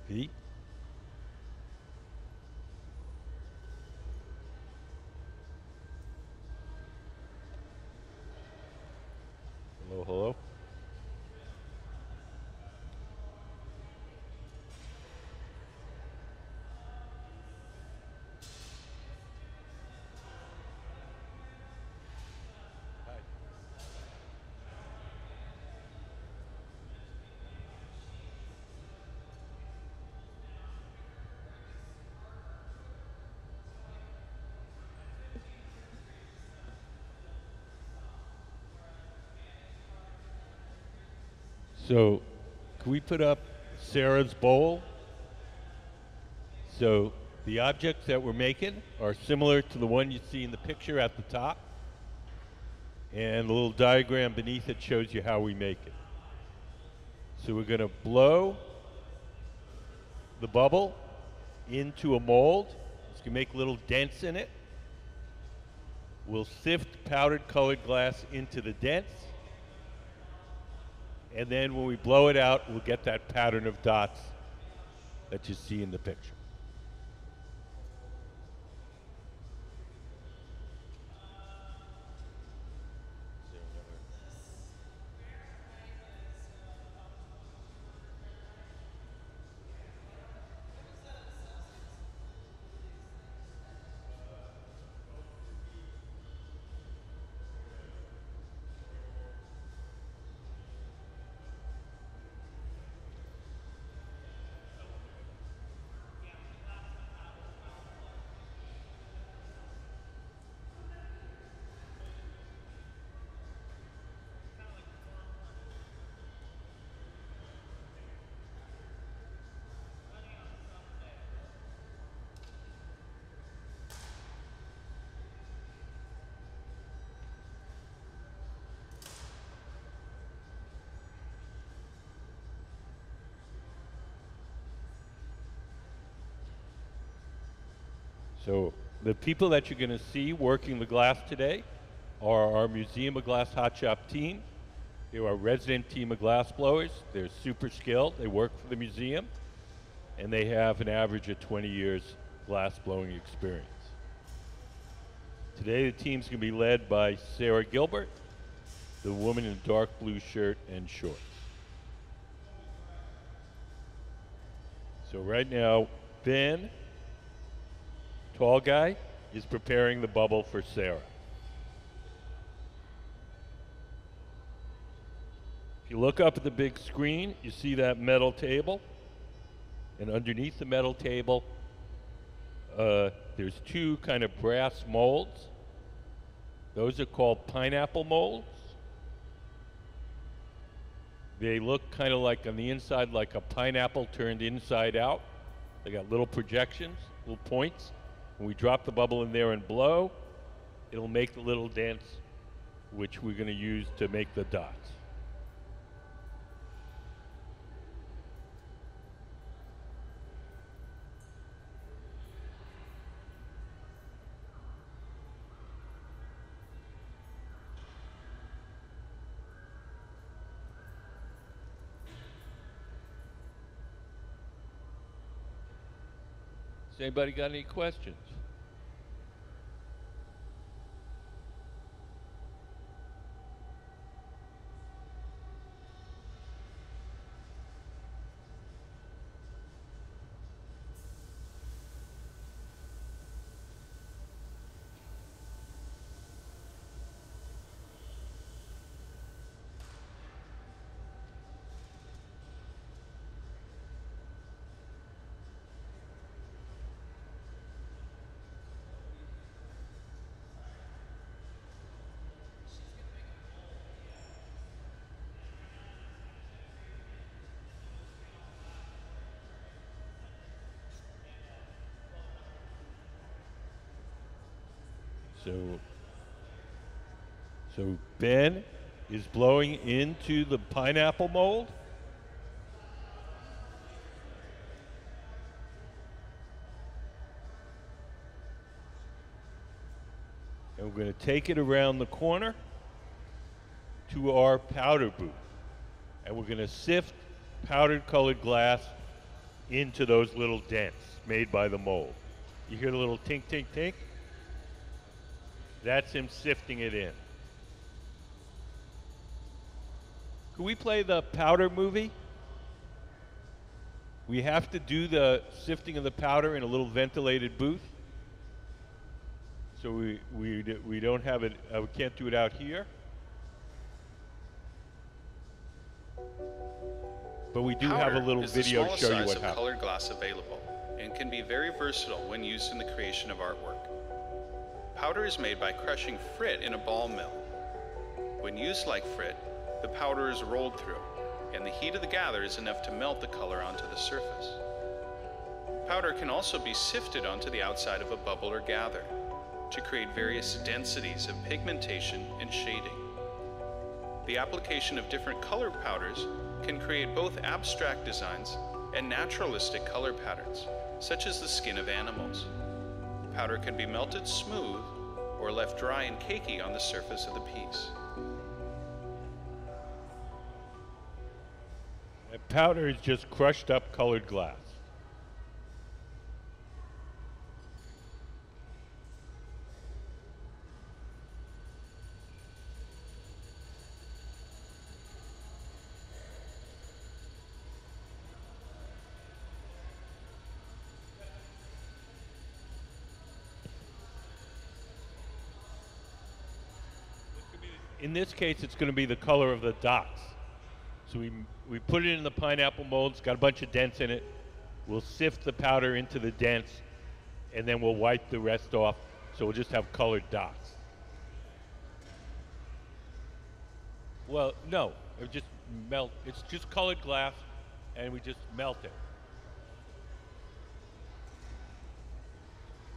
Pete? Hello, hello. So, can we put up Sarah's bowl? So, the objects that we're making are similar to the one you see in the picture at the top. And the little diagram beneath it shows you how we make it. So we're going to blow the bubble into a mold. It's going to make little dents in it. We'll sift powdered colored glass into the dents. And then when we blow it out, we'll get that pattern of dots that you see in the picture. So the people that you're going to see working the glass today are our Museum of Glass Hot Shop team. They're our resident team of glass blowers. They're super skilled. They work for the museum, and they have an average of 20 years glass blowing experience. Today the team's going to be led by Sarah Gilbert, the woman in a dark blue shirt and shorts. So right now, Ben, tall guy, is preparing the bubble for Sarah. If you look up at the big screen, you see that metal table. And underneath the metal table, there's two kind of brass molds. Those are called pineapple molds. They look kind of like on the inside like a pineapple turned inside out. They got little projections, little points. When we drop the bubble in there and blow, it'll make the little dents, which we're going to use to make the dots. Has anybody got any questions? So Ben is blowing into the pineapple mold. And we're going to take it around the corner to our powder booth. And we're going to sift powdered colored glass into those little dents made by the mold. You hear the little tink, tink, tink? That's him sifting it in. Could we play the powder movie? We have to do the sifting of the powder in a little ventilated booth. So we don't have it, we can't do it out here. But we do have a little video to show you what happens. Colored glass available and can be very versatile when used in the creation of artwork. Powder is made by crushing frit in a ball mill. When used like frit, the powder is rolled through, and the heat of the gather is enough to melt the color onto the surface. Powder can also be sifted onto the outside of a bubble or gather to create various densities of pigmentation and shading. The application of different color powders can create both abstract designs and naturalistic color patterns, such as the skin of animals. Powder can be melted smooth or left dry and cakey on the surface of the piece. And powder is just crushed up colored glass. In this case, it's going to be the color of the dots. So we put it in the pineapple mold. It's got a bunch of dents in it. We'll sift the powder into the dents, and then we'll wipe the rest off. So we'll just have colored dots. Well, no, it just melt. It's just colored glass, and we just melt it.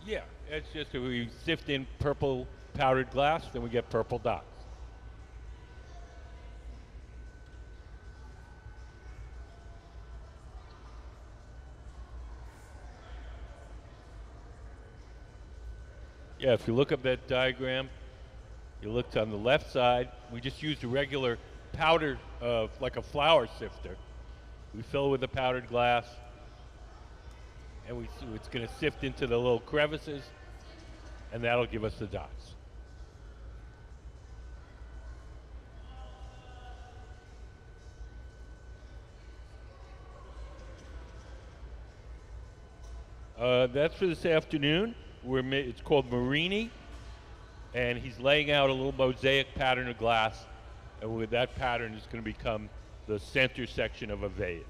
Yeah, it's just we sift in purple powdered glass, then we get purple dots. Yeah, if you look up that diagram, you look on the left side, we just used a regular powder, like a flour sifter. We fill with the powdered glass, and it's going to sift into the little crevices, and that'll give us the dots. That's for this afternoon. It's called Marini, and he's laying out a little mosaic pattern of glass, and with that pattern is going to become the center section of a vase.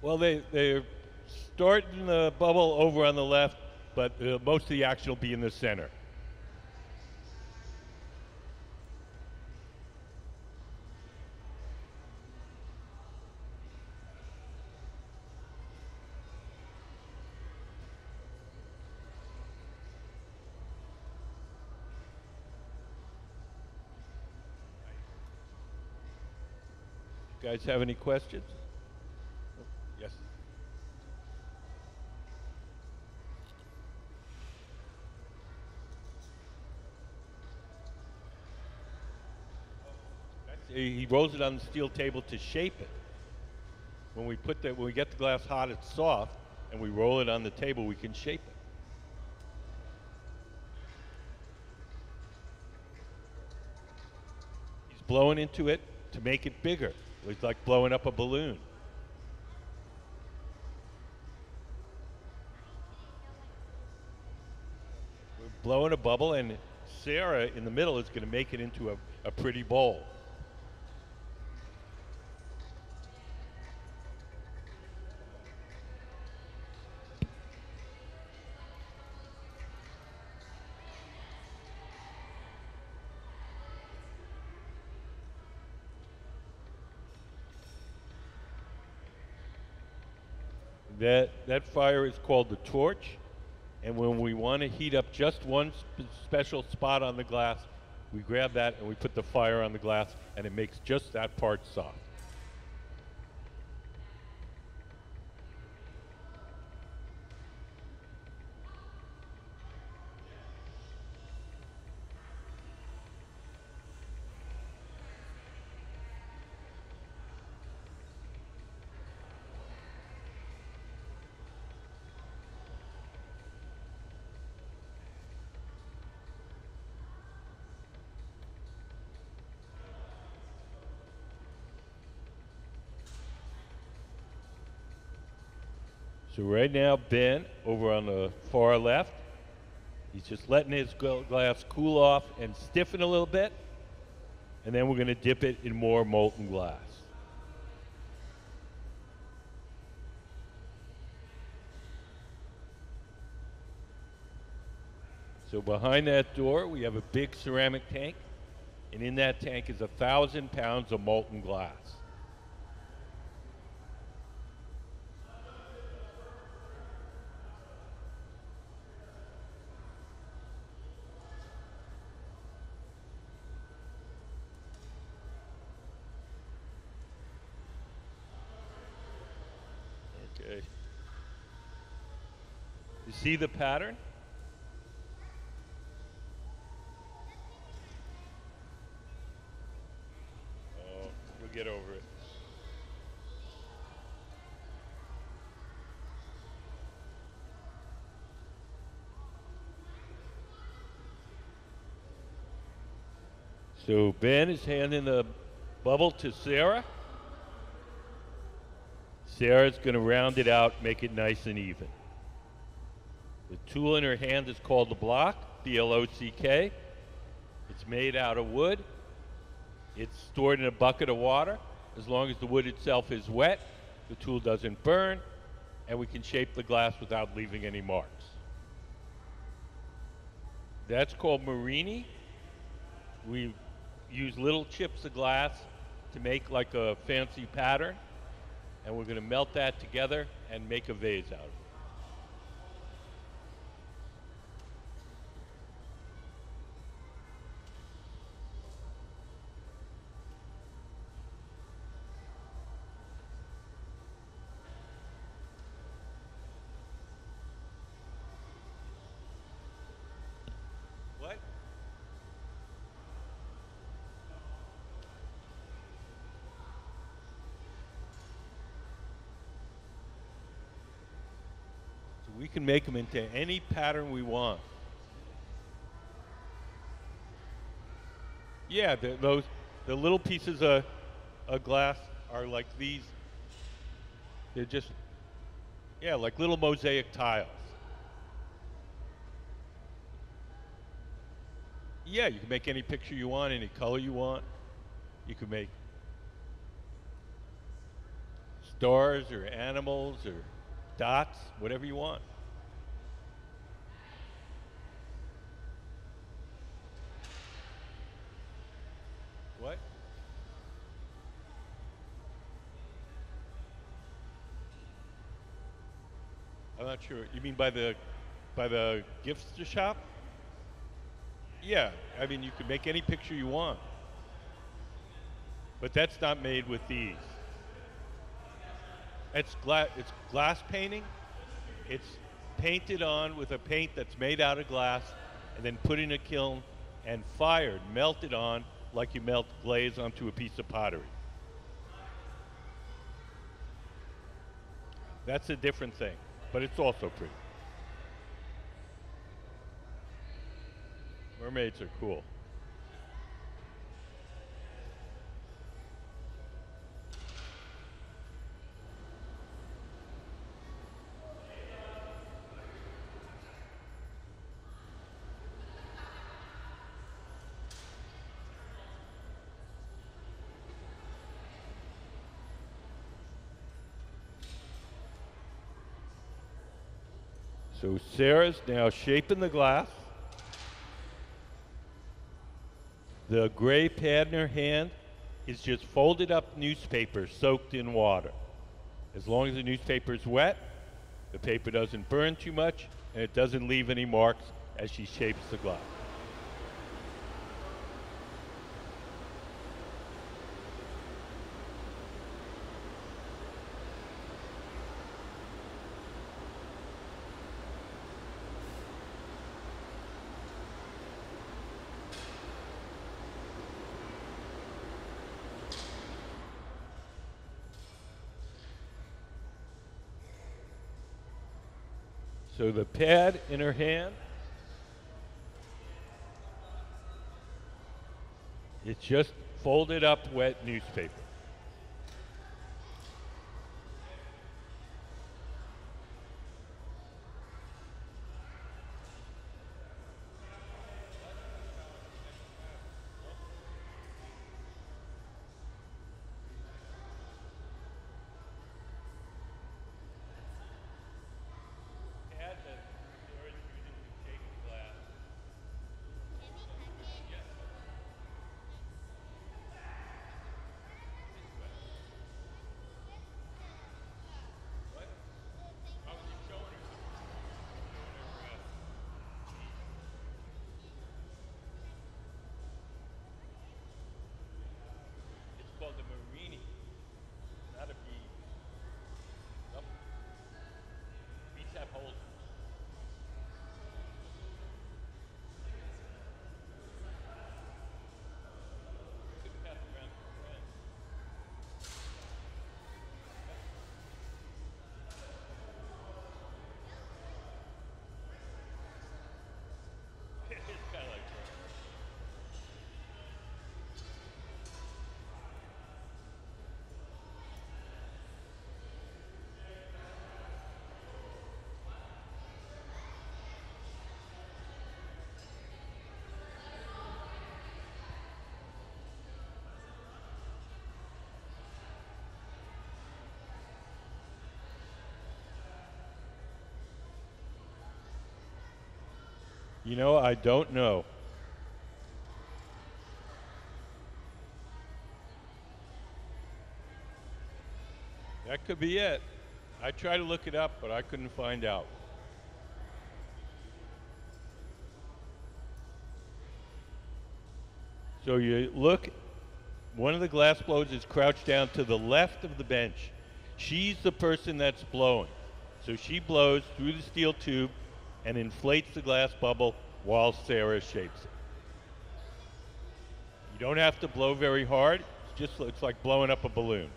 Well, they're starting the bubble over on the left, but most of the action will be in the center. You guys have any questions? Yes. He rolls it on the steel table to shape it. When we get the glass hot, it's soft, and we roll it on the table, we can shape it. He's blowing into it to make it bigger. It's like blowing up a balloon. blowing a bubble, and Sarah in the middle is going to make it into a pretty bowl. That fire is called the torch, and when we want to heat up just one special spot on the glass, we grab that and we put the fire on the glass, and it makes just that part soft. So right now, Ben, over on the far left, he's just letting his glass cool off and stiffen a little bit, and then we're going to dip it in more molten glass. So behind that door, we have a big ceramic tank, and in that tank is 1,000 pounds of molten glass. Okay. You see the pattern? Oh, you'll get over it. So Ben is handing the bubble to Sarah. Sarah's going to round it out, make it nice and even. The tool in her hand is called the block, B-L-O-C-K. It's made out of wood. It's stored in a bucket of water. As long as the wood itself is wet, the tool doesn't burn, and we can shape the glass without leaving any marks. That's called Marini. We use little chips of glass to make like a fancy pattern, and we're going to melt that together and make a vase out of it. What? So we can make them into any pattern we want. Yeah, the little pieces of glass are like these. They're just, yeah, like little mosaic tiles. Yeah, you can make any picture you want, any color you want. You can make stars or animals or dots, whatever you want. What? I'm not sure. You mean by the gift shop? Yeah, I mean you can make any picture you want. But that's not made with these. It's glass painting. It's painted on with a paint that's made out of glass and then put in a kiln and fired, melted on like you melt glaze onto a piece of pottery. That's a different thing, but it's also pretty. Mermaids are cool. So Sarah's now shaping the glass. The gray pad in her hand is just folded up newspaper soaked in water. As long as the newspaper is wet, the paper doesn't burn too much, and it doesn't leave any marks as she shapes the glass. So the pad in her hand, it's just folded up wet newspaper. Called the Marini, not a bead. Nope. Beads have holes. Could pass around to a friend. It's kind of like that. You know, I don't know. That could be it. I tried to look it up, but I couldn't find out. So you look, one of the glass blowers is crouched down to the left of the bench. She's the person that's blowing. So she blows through the steel tube and inflates the glass bubble while Sarah shapes it. You don't have to blow very hard. It's like blowing up a balloon.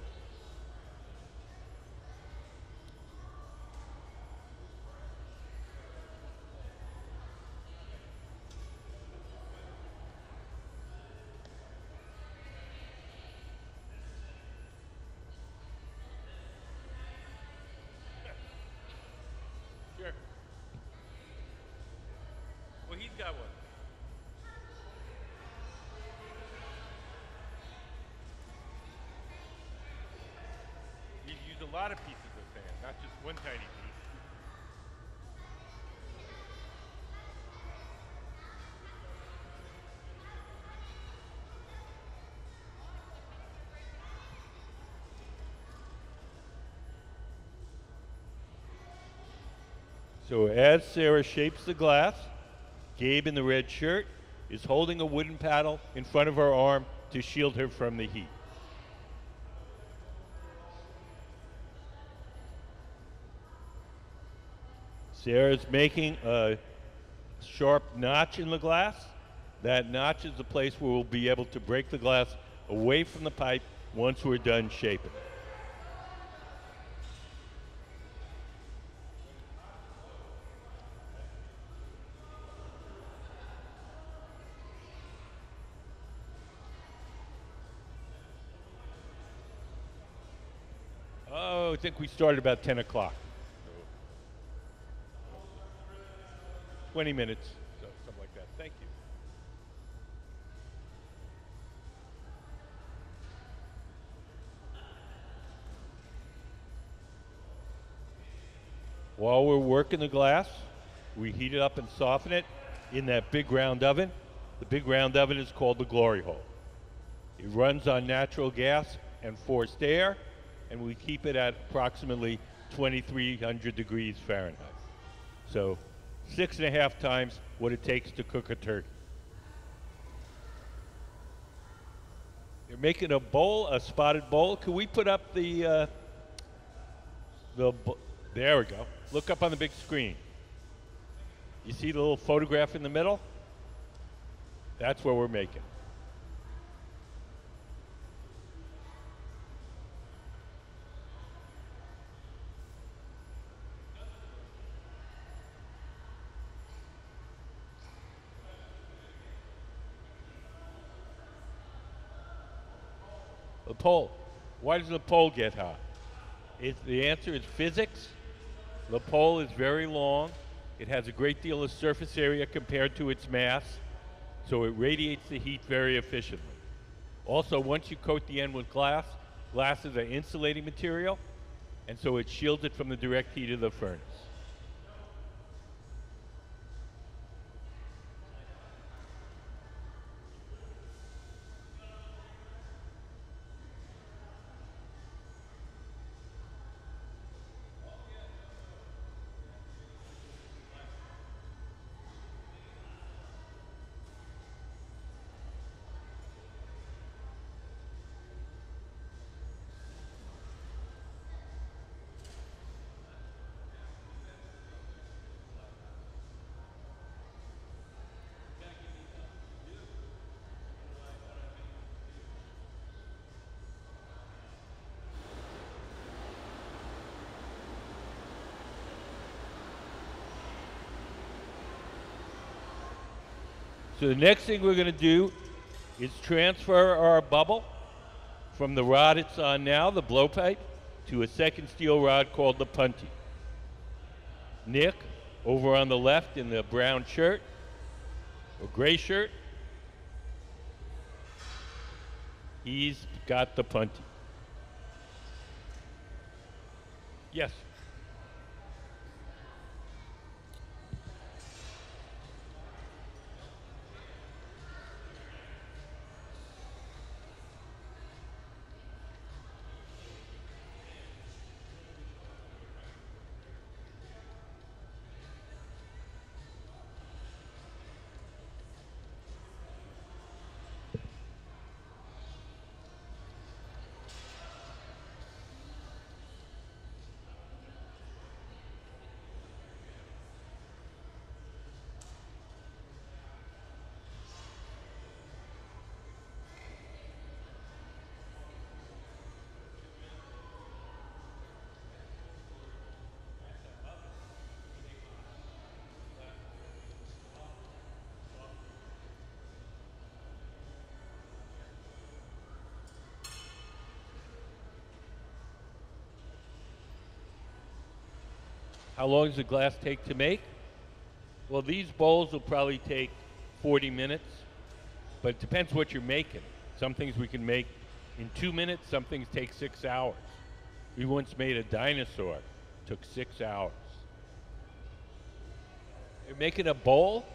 Sure. Well, he's got one. You use a lot of pieces of sand, not just one tiny piece. So as Sarah shapes the glass, Gabe in the red shirt is holding a wooden paddle in front of her arm to shield her from the heat. Sarah's making a sharp notch in the glass. That notch is the place where we'll be able to break the glass away from the pipe once we're done shaping. Oh, I think we started about 10 o'clock. 20 minutes, so something like that. Thank you. While we're working the glass, We heat it up and soften it in that big round oven. The big round oven is called the glory hole. It runs on natural gas and forced air, and we keep it at approximately 2,300 degrees Fahrenheit. So 6.5 times what it takes to cook a turkey. They're making a bowl, a spotted bowl. Can we put up there we go. Look up on the big screen. You see the little photograph in the middle? That's what we're making. The pole. Why does the pole get hot? The answer is physics. The pole is very long. It has a great deal of surface area compared to its mass, so it radiates the heat very efficiently. Also, once you coat the end with glass, glass is an insulating material, and so it shields it from the direct heat of the furnace. So the next thing we're going to do is transfer our bubble from the rod it's on now, the blowpipe, to a second steel rod called the punty. Nick, over on the left in the brown shirt, or gray shirt, he's got the punty. Yes. How long does the glass take to make? Well, these bowls will probably take 40 minutes, but it depends what you're making. Some things we can make in 2 minutes, some things take 6 hours. We once made a dinosaur, took 6 hours. You're making a bowl?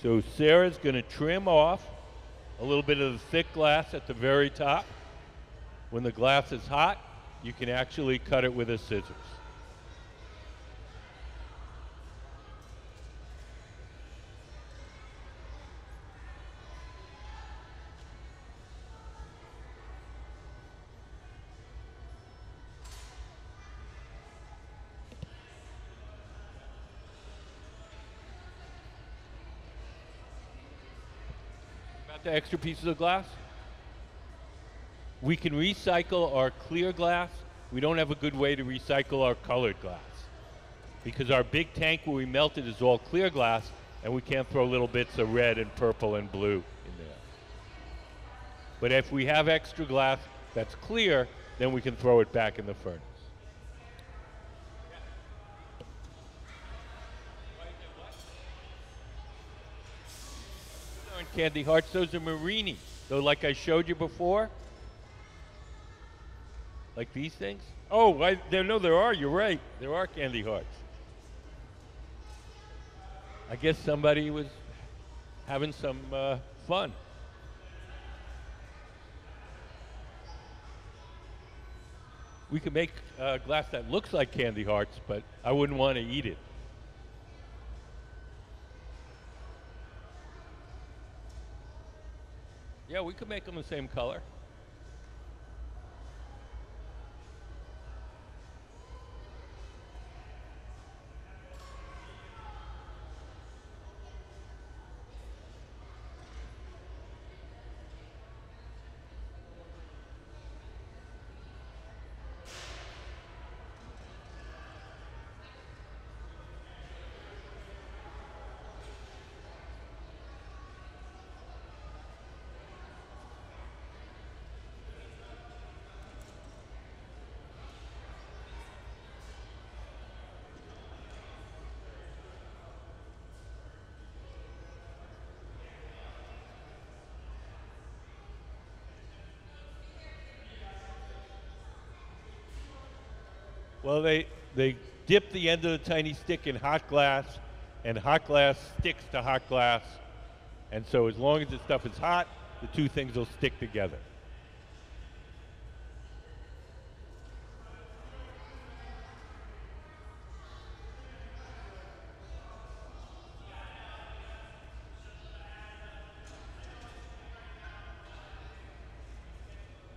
So Sarah's going to trim off a little bit of the thick glass at the very top. When the glass is hot, you can actually cut it with a scissors. About the extra pieces of glass? We can recycle our clear glass. We don't have a good way to recycle our colored glass because our big tank where we melt it is all clear glass, and we can't throw little bits of red and purple and blue in there. But if we have extra glass that's clear, then we can throw it back in the furnace. Those aren't candy hearts, those are Marini. Though, like I showed you before, like these things? Oh, no, there are. You're right. There are candy hearts. I guess somebody was having some fun. We could make glass that looks like candy hearts, but I wouldn't want to eat it. Yeah, we could make them the same color. Well, they dip the end of the tiny stick in hot glass, and hot glass sticks to hot glass. And so as long as the stuff is hot, the two things will stick together.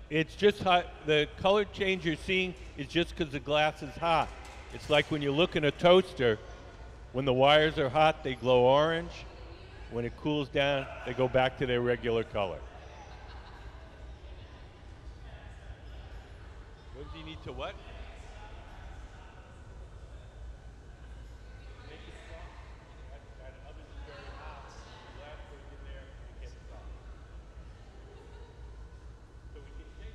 It's just hot. The color change you're seeing is just because the glass is hot. It's like when you look in a toaster, when the wires are hot, they glow orange. When it cools down, they go back to their regular color. What does he need to what? Make it soft. That oven is very hot. The glass goes in there and gets soft. So we can take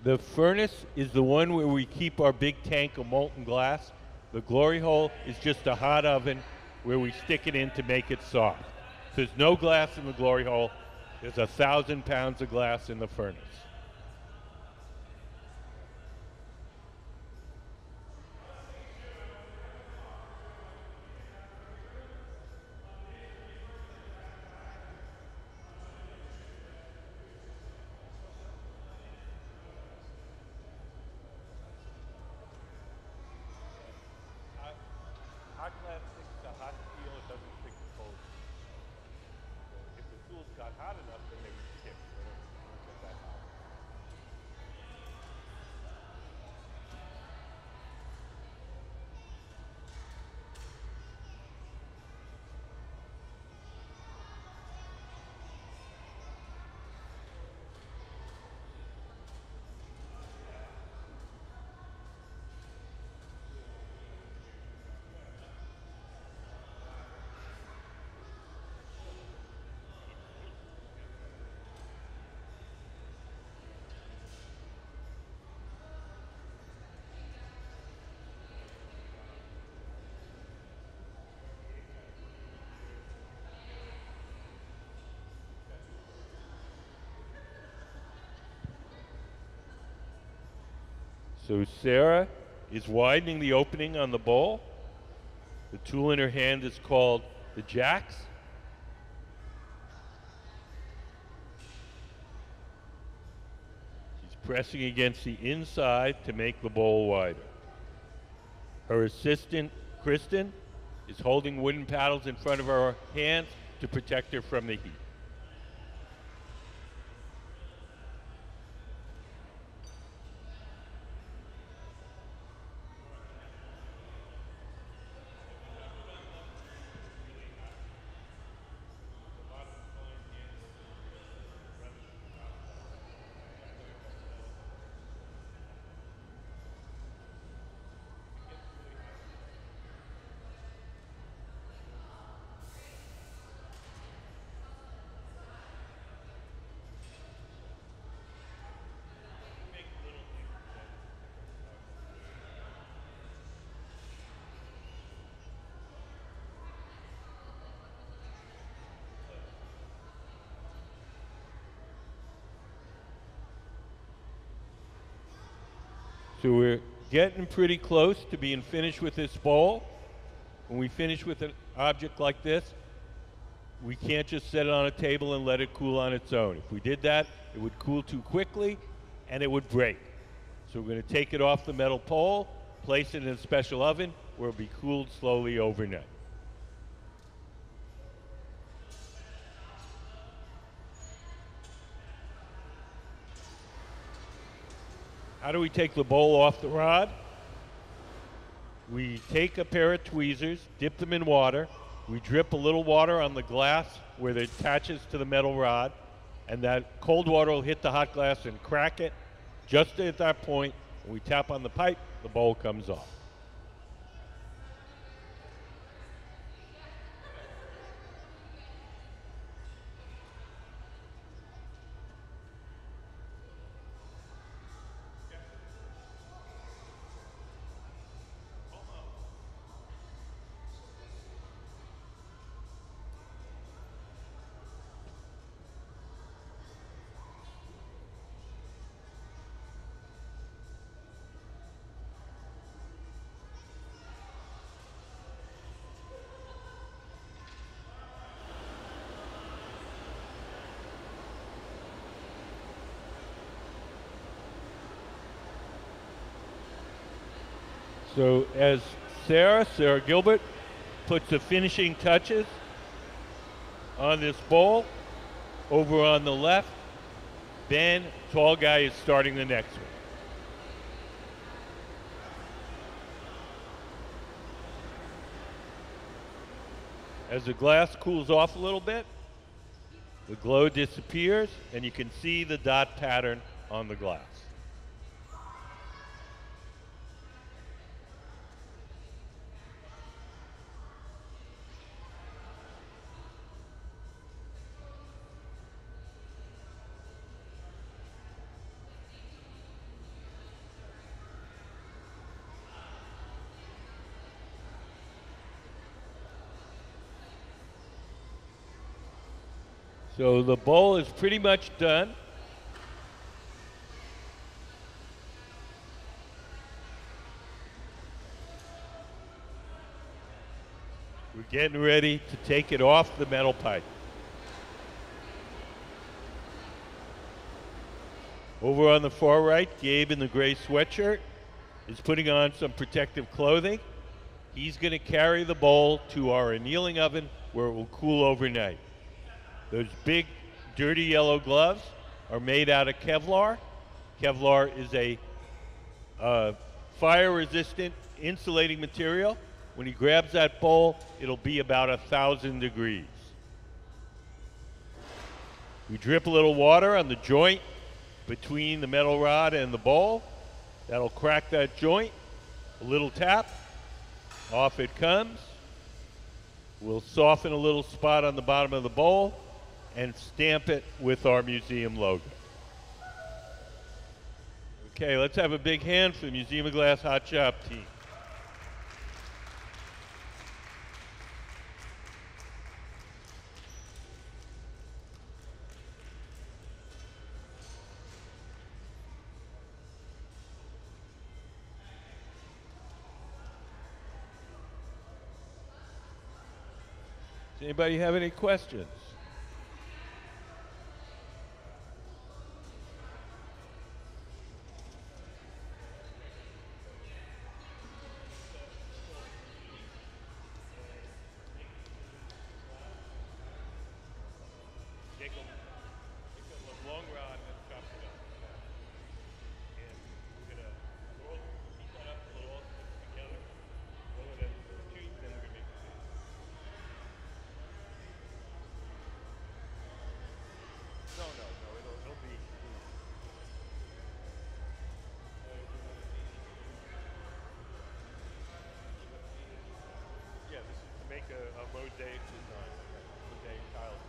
the furnace is the one where we keep our big tank of molten glass. The glory hole is just a hot oven where we stick it in to make it soft. There's no glass in the glory hole. There's 1,000 pounds of glass in the furnace. Hot glass sticks to hot steel, it doesn't stick to cold. So if the tools got hot enough, then they would stick. They don't get that hot. So Sarah is widening the opening on the bowl. The tool in her hand is called the jacks. She's pressing against the inside to make the bowl wider. Her assistant, Kristen, is holding wooden paddles in front of her hands to protect her from the heat. So we're getting pretty close to being finished with this bowl. When we finish with an object like this, we can't just set it on a table and let it cool on its own. If we did that, it would cool too quickly and it would break. So we're going to take it off the metal pole, place it in a special oven where it'll be cooled slowly overnight. How do we take the bowl off the rod? We take a pair of tweezers, dip them in water. We drip a little water on the glass where it attaches to the metal rod, and that cold water will hit the hot glass and crack it. Just at that point, when we tap on the pipe, the bowl comes off. So as Sarah Gilbert, puts the finishing touches on this bowl, over on the left, Ben, tall guy, is starting the next one. As the glass cools off a little bit, the glow disappears and you can see the dot pattern on the glass. So the bowl is pretty much done. We're getting ready to take it off the metal pipe. Over on the far right, Gabe in the gray sweatshirt is putting on some protective clothing. He's going to carry the bowl to our annealing oven where it will cool overnight. Those big, dirty yellow gloves are made out of Kevlar. Kevlar is a fire-resistant insulating material. When he grabs that bowl, it'll be about 1,000 degrees. We drip a little water on the joint between the metal rod and the bowl. That'll crack that joint. A little tap, off it comes. We'll soften a little spot on the bottom of the bowl and stamp it with our museum logo. Okay, let's have a big hand for the Museum of Glass Hot Shop team. Does anybody have any questions? Take a long rod and chop it up. And we're gonna heat that up till it all sticks together. Then we're gonna then we're gonna make it. No, it'll be. Yeah, this is to make a mosaic design, mosaic tile.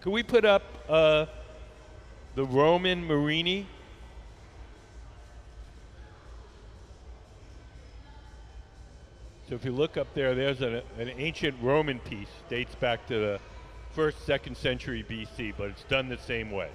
Could we put up the Roman Marini? So if you look up there, there's an ancient Roman piece, dates back to the 1st, 2nd century BC, but it's done the same way.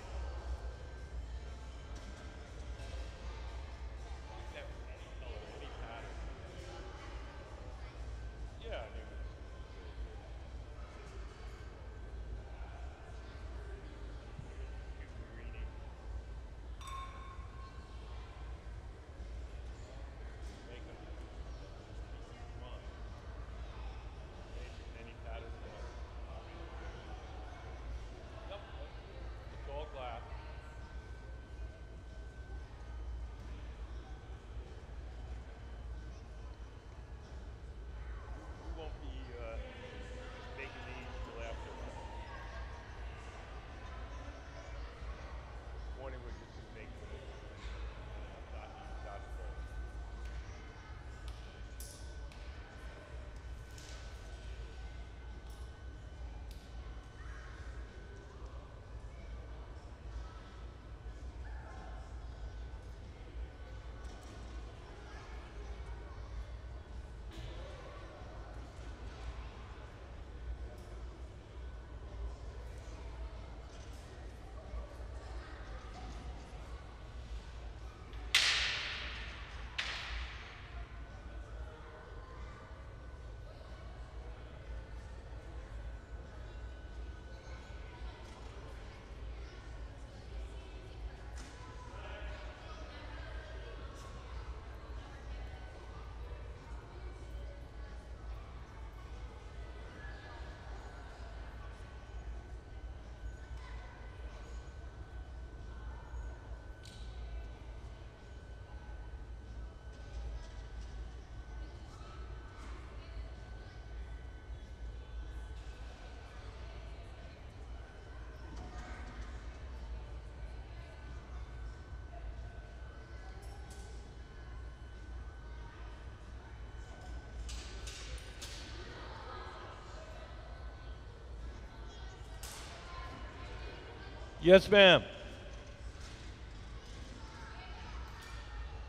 Yes, ma'am.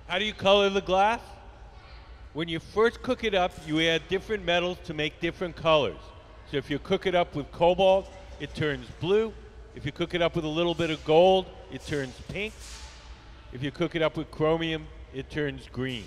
How do you color the glass? When you first cook it up, you add different metals to make different colors. So if you cook it up with cobalt, it turns blue. If you cook it up with a little bit of gold, it turns pink. If you cook it up with chromium, it turns green.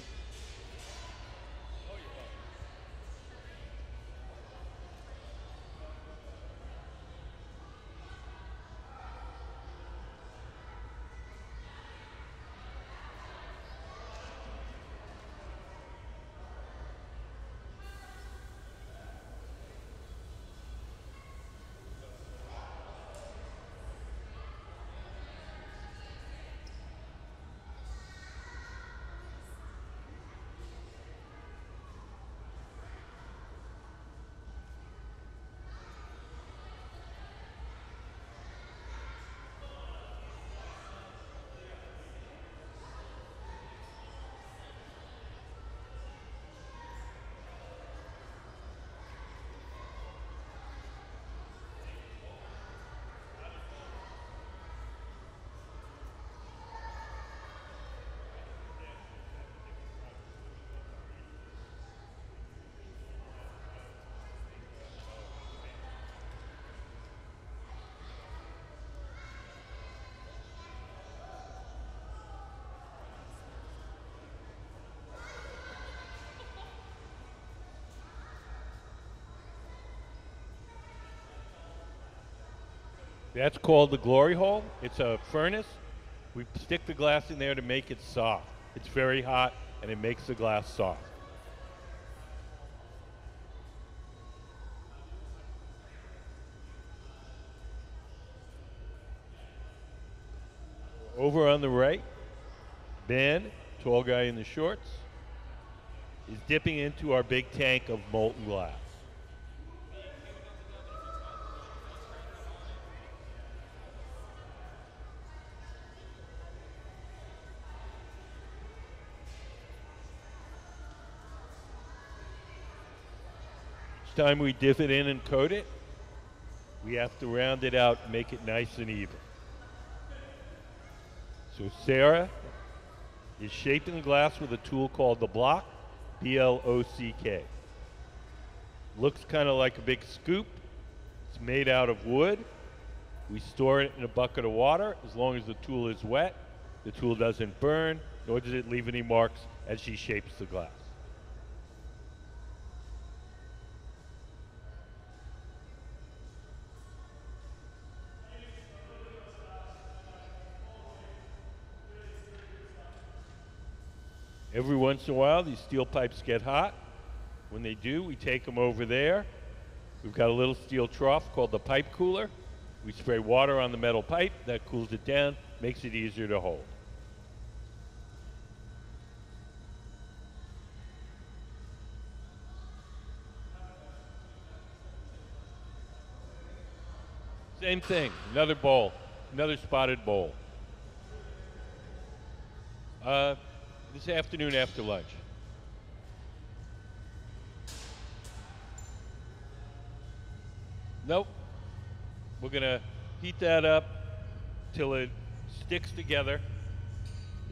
That's called the glory hole. It's a furnace. We stick the glass in there to make it soft. It's very hot and it makes the glass soft. Over on the right, Ben, tall guy in the shorts, is dipping into our big tank of molten glass. Each time we dip it in and coat it, we have to round it out and make it nice and even. So Sarah is shaping the glass with a tool called the block, B-L-O-C-K. Looks kind of like a big scoop. It's made out of wood. We store it in a bucket of water. As long as the tool is wet, the tool doesn't burn, nor does it leave any marks as she shapes the glass. Every once in a while, these steel pipes get hot. When they do, we take them over there. We've got a little steel trough called the pipe cooler. We spray water on the metal pipe. That cools it down, makes it easier to hold. Same thing, another bowl, another spotted bowl. This afternoon after lunch. Nope. We're gonna heat that up till it sticks together.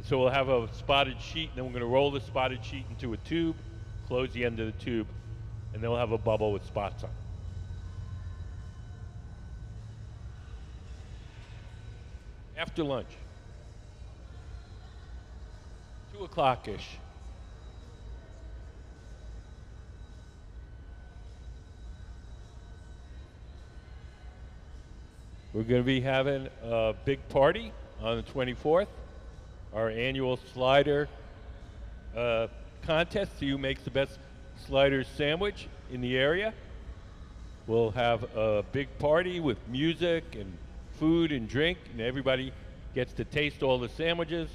So we'll have a spotted sheet, and then we're gonna roll the spotted sheet into a tube, close the end of the tube, and then we'll have a bubble with spots on it. After lunch. 2 o'clock-ish. We're going to be having a big party on the 24th, our annual slider contest. See who makes the best slider sandwich in the area. We'll have a big party with music and food and drink, and everybody gets to taste all the sandwiches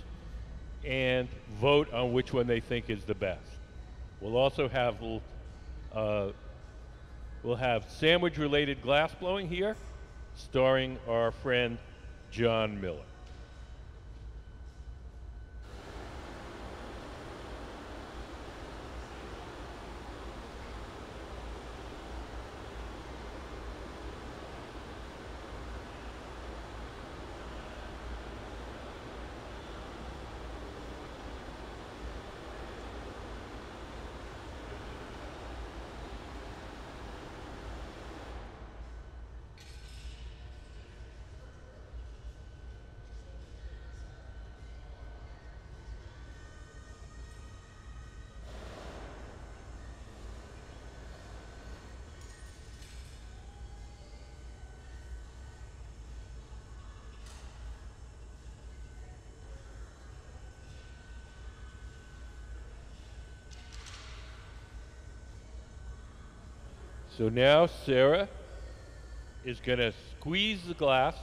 and vote on which one they think is the best. We'll also have we'll have sandwich-related glass blowing here, starring our friend John Miller. So now Sarah is going to squeeze the glass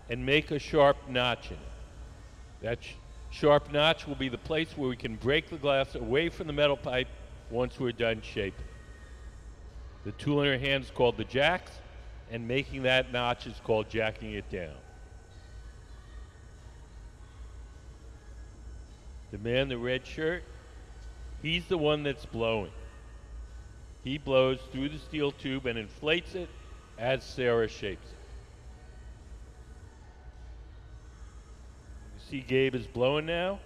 and make a sharp notch in it. That sharp notch will be the place where we can break the glass away from the metal pipe once we're done shaping. The tool in her hand is called the jacks, and making that notch is called jacking it down. The man in the red shirt, he's the one that's blowing. He blows through the steel tube and inflates it as Sarah shapes it. You see Gabe is blowing now.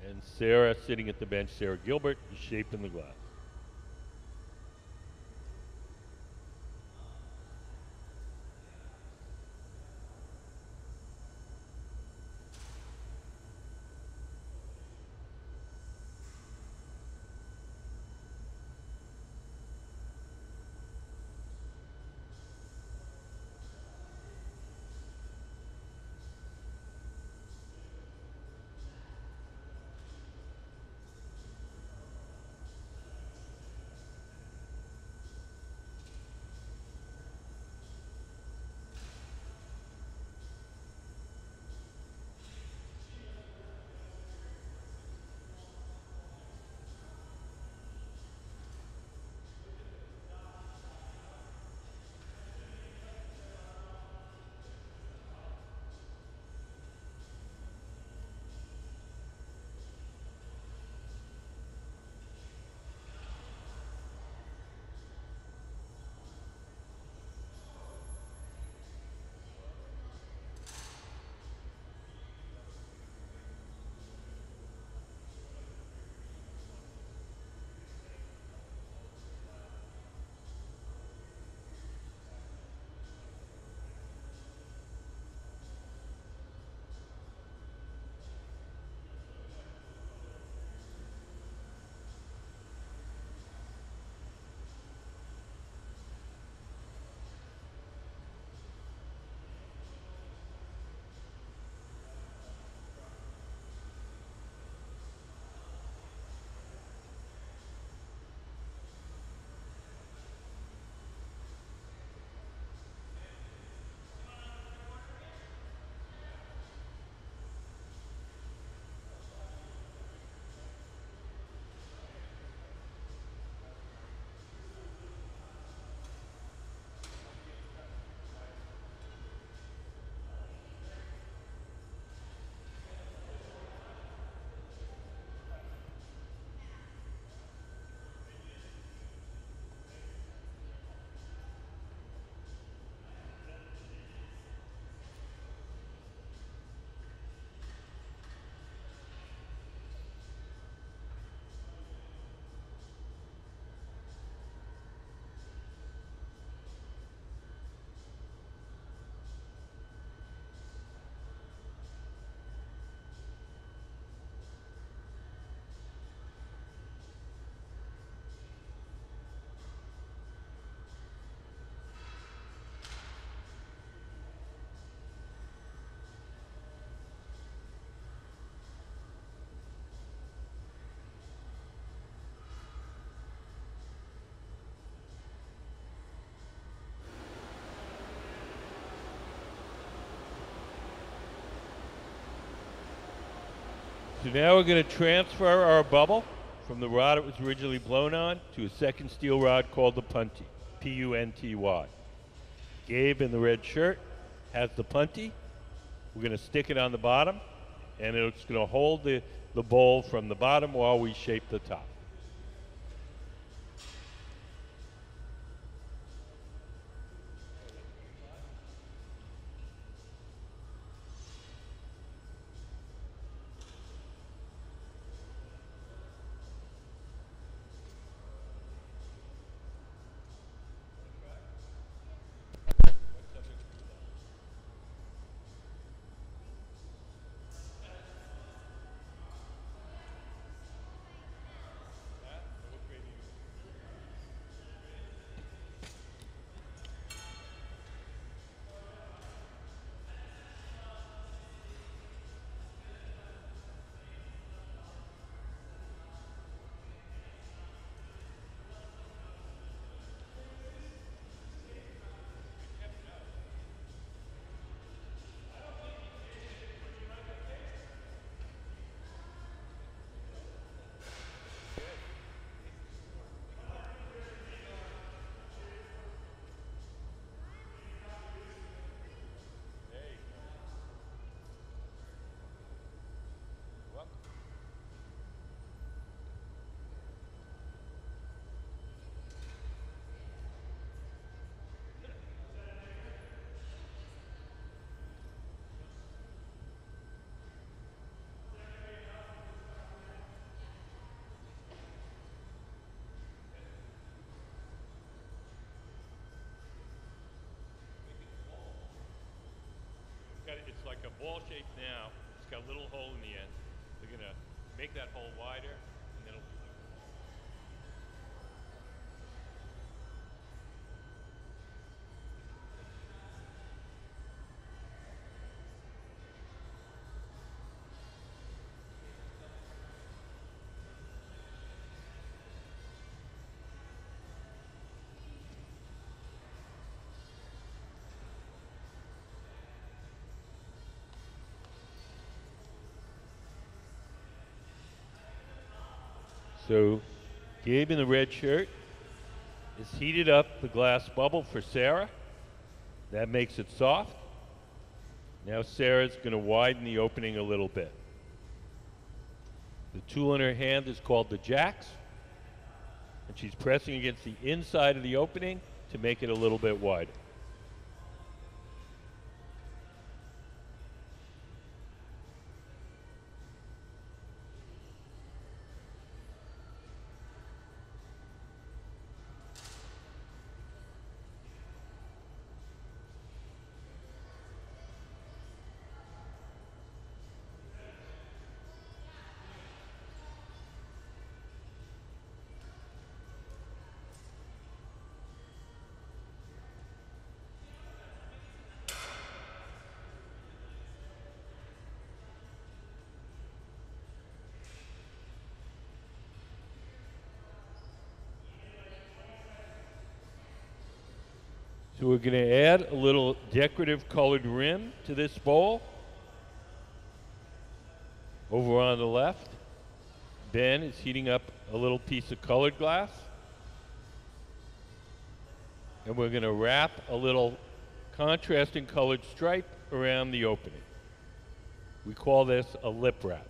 And Sarah, sitting at the bench, Sarah Gilbert, is shaping the glass. So now we're going to transfer our bubble from the rod it was originally blown on to a second steel rod called the punty, P-U-N-T-Y. Gabe in the red shirt has the punty. We're going to stick it on the bottom, and it's going to hold the bowl from the bottom while we shape the top. It's like a ball shape now. It's got a little hole in the end. They're going to make that hole wider, and then it'll be like So Gabe in the red shirt has heated up the glass bubble for Sarah. That makes it soft. Now Sarah's going to widen the opening a little bit. The tool in her hand is called the jacks, and she's pressing against the inside of the opening to make it a little bit wider. So we're going to add a little decorative colored rim to this bowl. Over on the left, Ben is heating up a little piece of colored glass. And we're going to wrap a little contrasting colored stripe around the opening. We call this a lip wrap.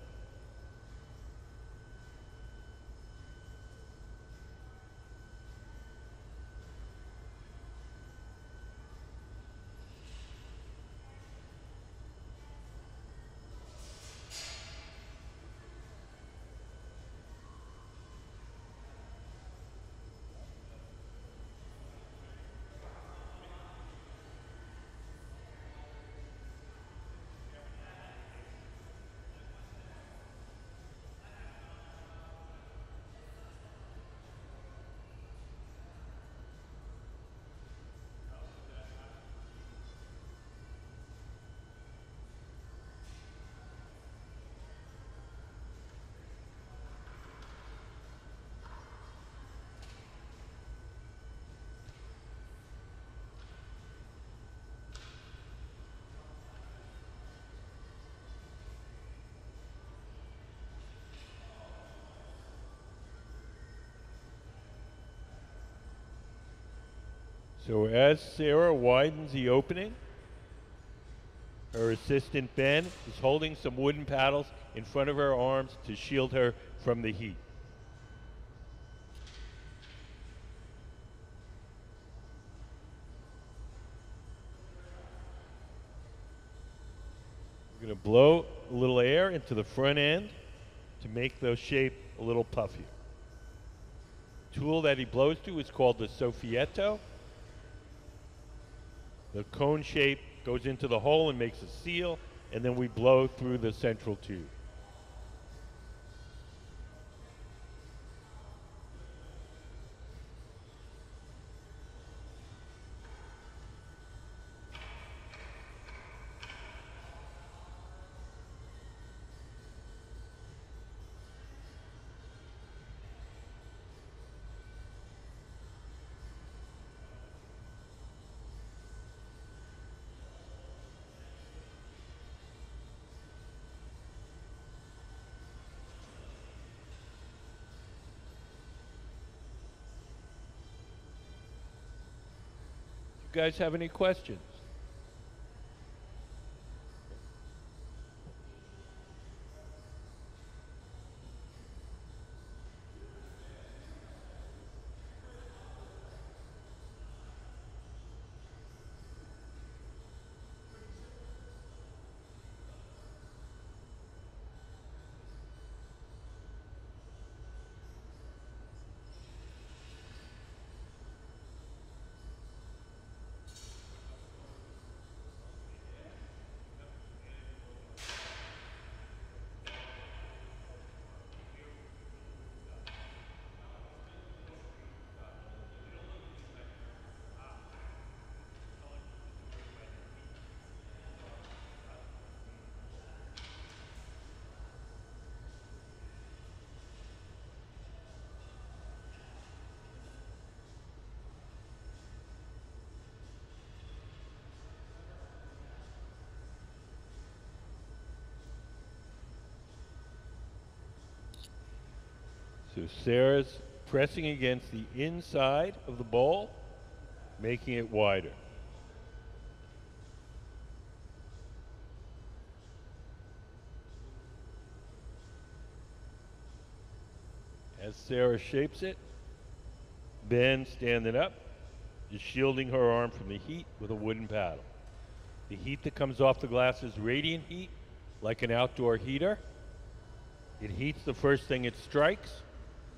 So as Sarah widens the opening, her assistant Ben is holding some wooden paddles in front of her arms to shield her from the heat. We're going to blow a little air into the front end to make the shape a little puffier. The tool that he blows to is called the Soffietto. The cone shape goes into the hole and makes a seal, and then we blow through the central tube. You guys have any questions? So Sarah's pressing against the inside of the bowl, making it wider. As Sarah shapes it, Ben, standing up, is shielding her arm from the heat with a wooden paddle. The heat that comes off the glass is radiant heat, like an outdoor heater. It heats the first thing it strikes.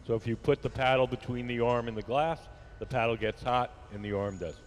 So if you put the paddle between the arm and the glass, the paddle gets hot and the arm doesn't.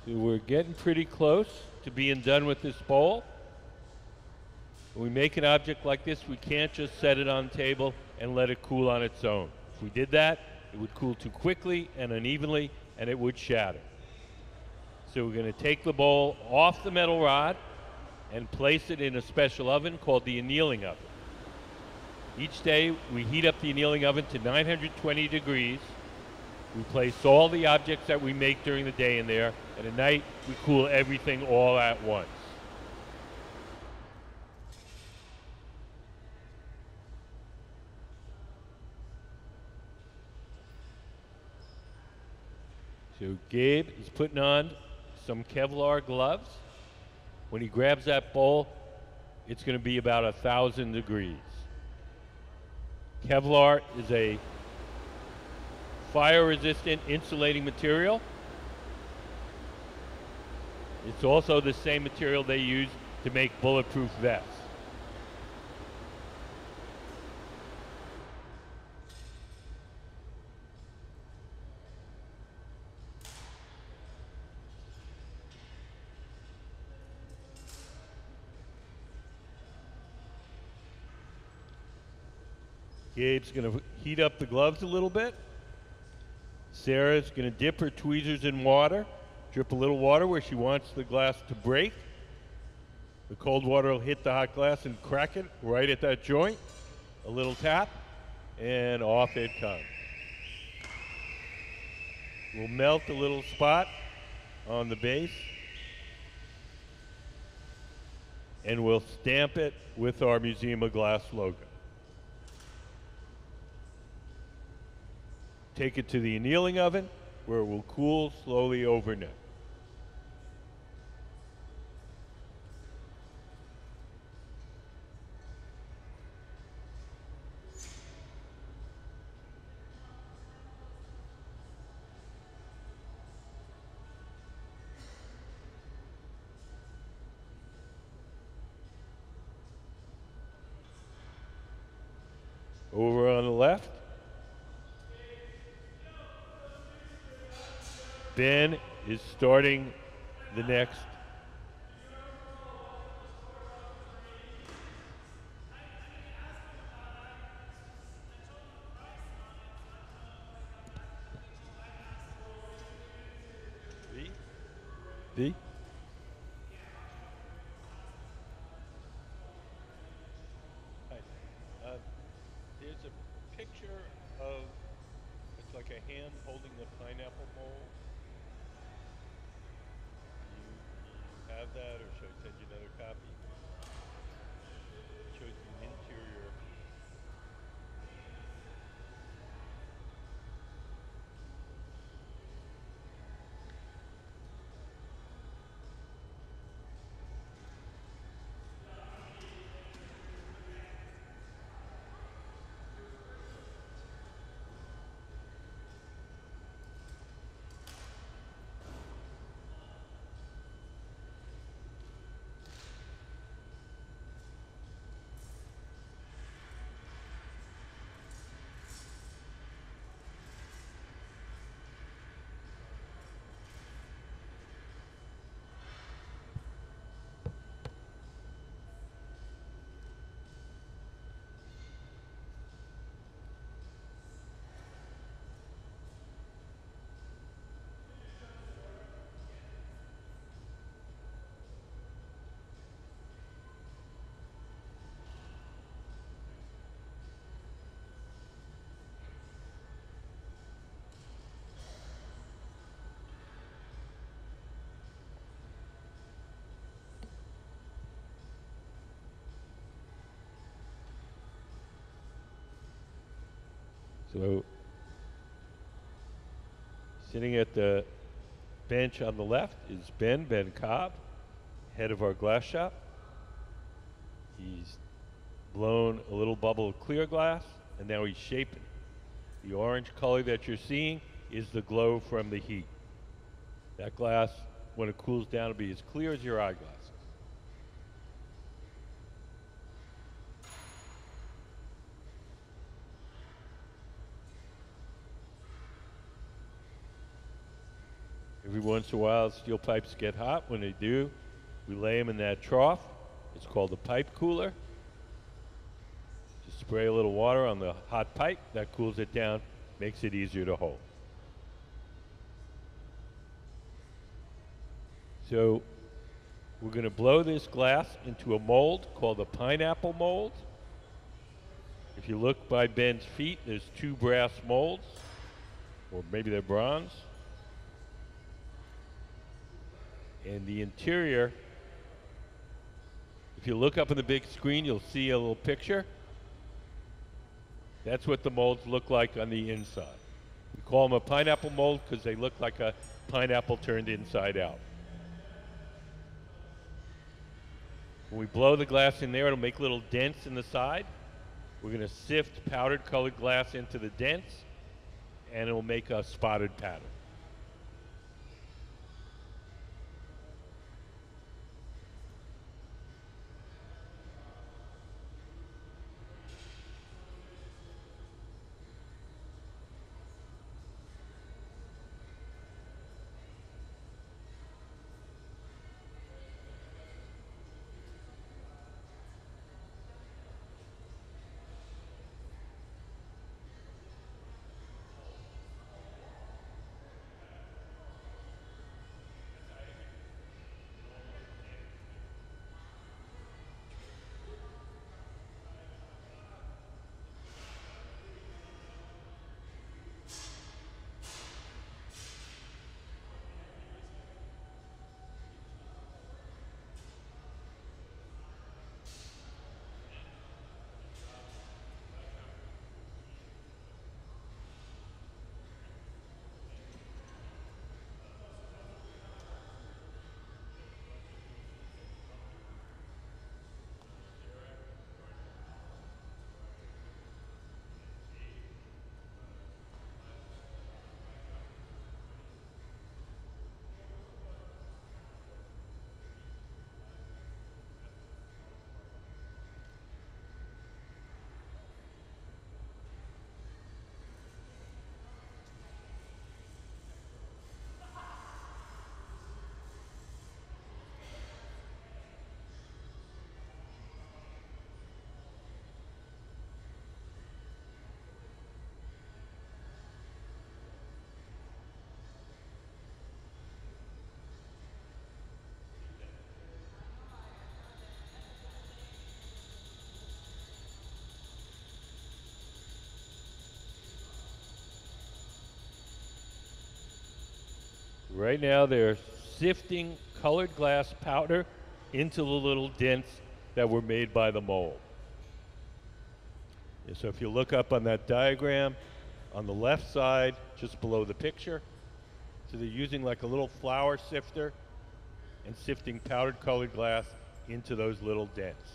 So we're getting pretty close to being done with this bowl. When we make an object like this, we can't just set it on the table and let it cool on its own. If we did that, it would cool too quickly and unevenly, and it would shatter. So we're going to take the bowl off the metal rod and place it in a special oven called the annealing oven. Each day, we heat up the annealing oven to 920 degrees. We place all the objects that we make during the day in there, and at night, we cool everything all at once. So Gabe is putting on some Kevlar gloves. When he grabs that bowl, it's going to be about 1,000 degrees. Kevlar is a fire-resistant insulating material. It's also the same material they use to make bulletproof vests. Gabe's going to heat up the gloves a little bit. Sarah's going to dip her tweezers in water, drip a little water where she wants the glass to break. The cold water will hit the hot glass and crack it right at that joint. A little tap, and off it comes. We'll melt a little spot on the base, and we'll stamp it with our Museum of Glass logo. Take it to the annealing oven, where it will cool slowly overnight. Over on the left, Ben is starting the next. V? There's a picture of, it's like a hand holding the pineapple bowl. You have that, or should I send you another copy? It shows the interior. So, sitting at the bench on the left is Ben Cobb, head of our glass shop. He's blown a little bubble of clear glass, and now he's shaping it. The orange color that you're seeing is the glow from the heat. That glass, when it cools down, will be as clear as your eyeglasses. Every once in a while, steel pipes get hot. When they do, we lay them in that trough. It's called a pipe cooler. Just spray a little water on the hot pipe. That cools it down, makes it easier to hold. So we're going to blow this glass into a mold called a pineapple mold. If you look by Ben's feet, there's 2 brass molds, or maybe they're bronze. And the interior, if you look up on the big screen, you'll see a little picture. That's what the molds look like on the inside. We call them a pineapple mold because they look like a pineapple turned inside out. When we blow the glass in there, it'll make little dents in the side. We're going to sift powdered colored glass into the dents, and it will make a spotted pattern. Right now they're sifting colored glass powder into the little dents that were made by the mold. And so if you look up on that diagram, on the left side, just below the picture, so they're using like a little flour sifter and sifting powdered colored glass into those little dents.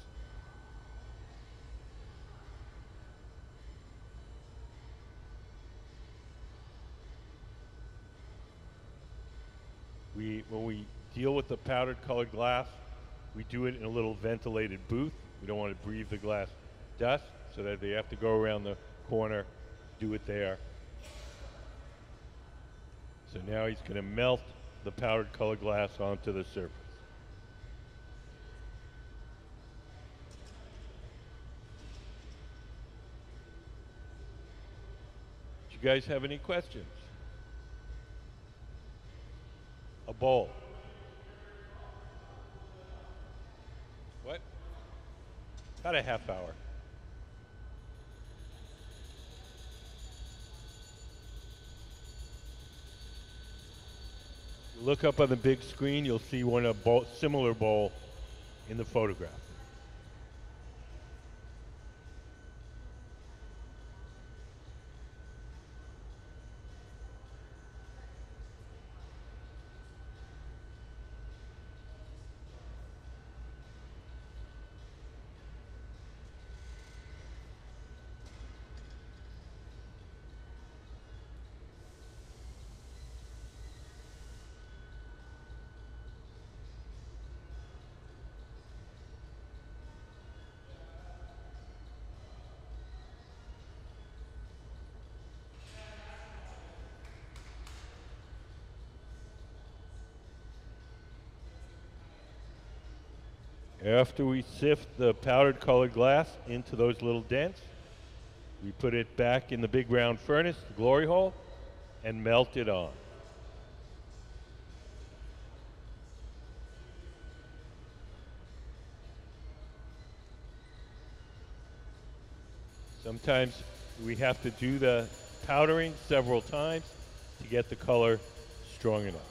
When we deal with the powdered colored glass, we do it in a little ventilated booth. We don't want to breathe the glass dust, so that they have to go around the corner, do it there. So now he's going to melt the powdered colored glass onto the surface. Do you guys have any questions? A bowl. What? About a half hour. You look up on the big screen, you'll see similar bowl in the photograph. After we sift the powdered colored glass into those little dents, we put it back in the big round furnace, the glory hole, and melt it on. Sometimes we have to do the powdering several times to get the color strong enough.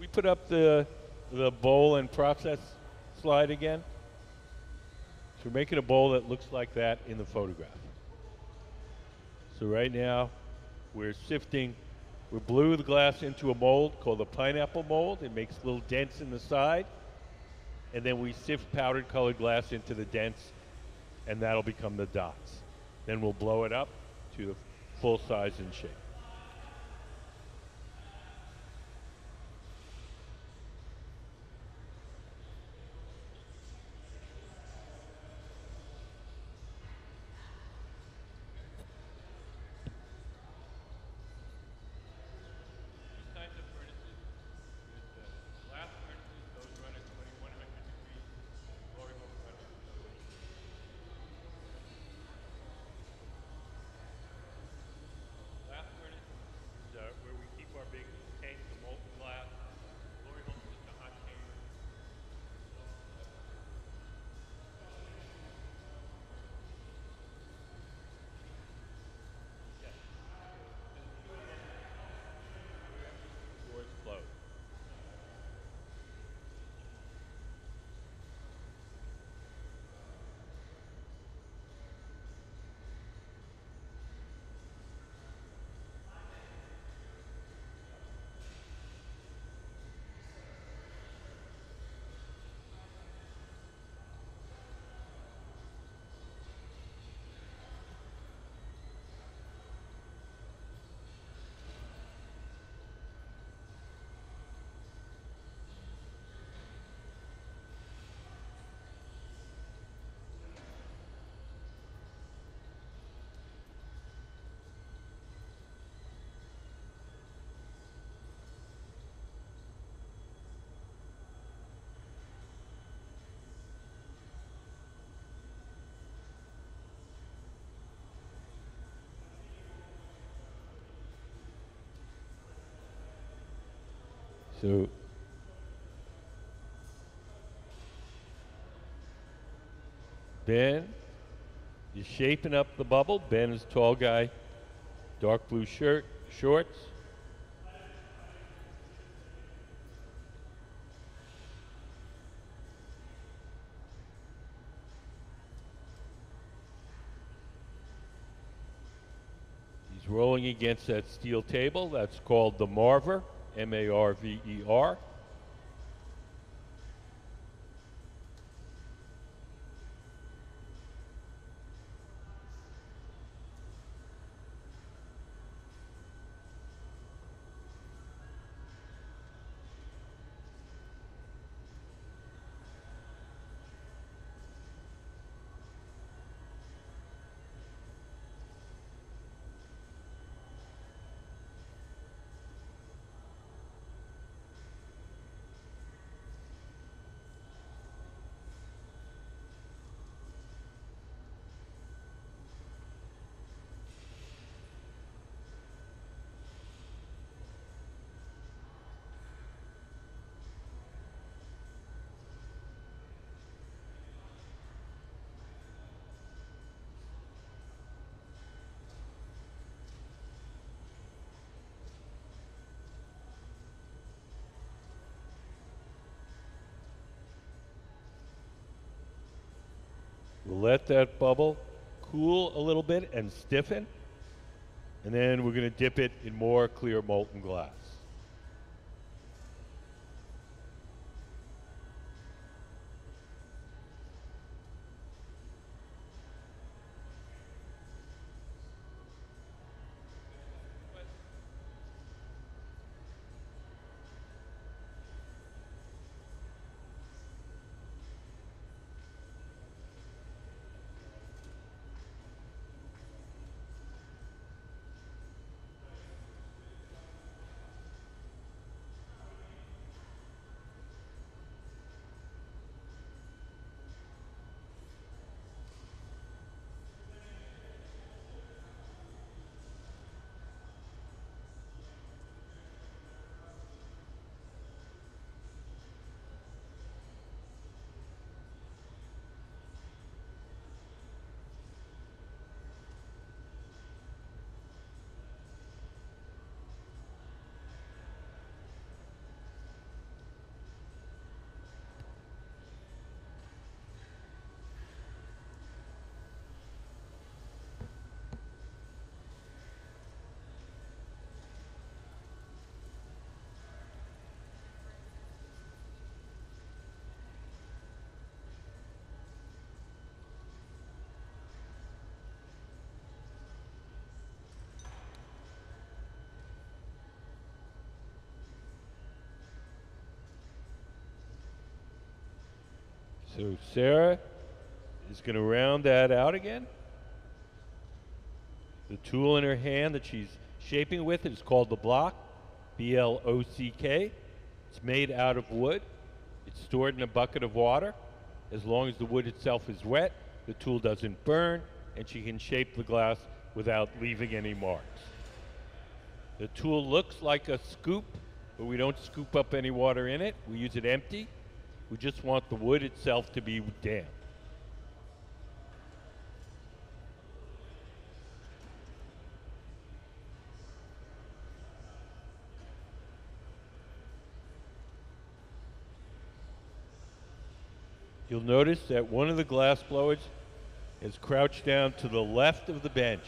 We put up the bowl and process slide again. So we're making a bowl that looks like that in the photograph. So right now we're blew the glass into a mold called a pineapple mold. It makes little dents in the side. And then we sift powdered colored glass into the dents, and that'll become the dots. Then we'll blow it up to the full size and shape. Where we keep our big tanks of molten glass. Glory hole is just a hot chamber. Yes. Doors closed. So Ben is shaping up the bubble. Ben is a tall guy, dark blue shirt, shorts. He's rolling against that steel table. That's called the Marver, M-A-R-V-E-R. let that bubble cool a little bit and stiffen. And then we're going to dip it in more clear molten glass. So Sarah is going to round that out again. The tool in her hand that she's shaping with is called the block, B-L-O-C-K. It's made out of wood. It's stored in a bucket of water. As long as the wood itself is wet, the tool doesn't burn, and she can shape the glass without leaving any marks. The tool looks like a scoop, but we don't scoop up any water in it. We use it empty. We just want the wood itself to be damp. You'll notice that one of the glass blowers is crouched down to the left of the bench.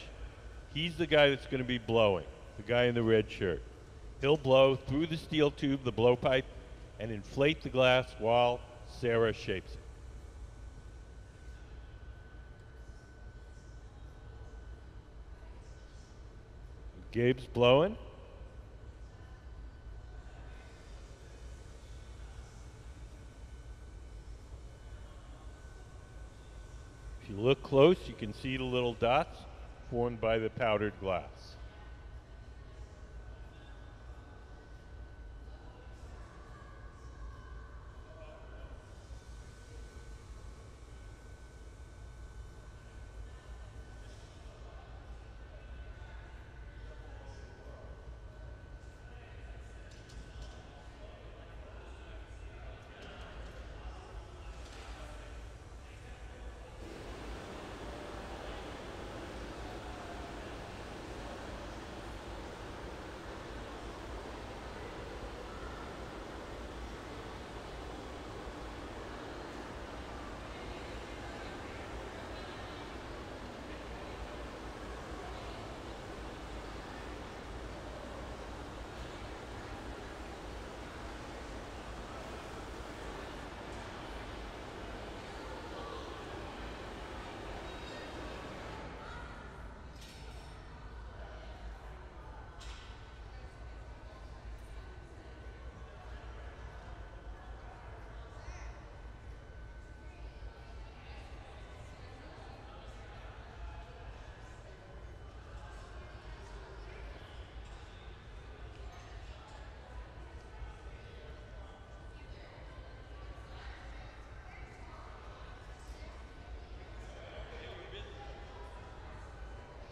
He's the guy that's going to be blowing, the guy in the red shirt. He'll blow through the steel tube, the blowpipe, and inflate the glass while Sarah shapes it. Gabe's blowing. If you look close, you can see the little dots formed by the powdered glass.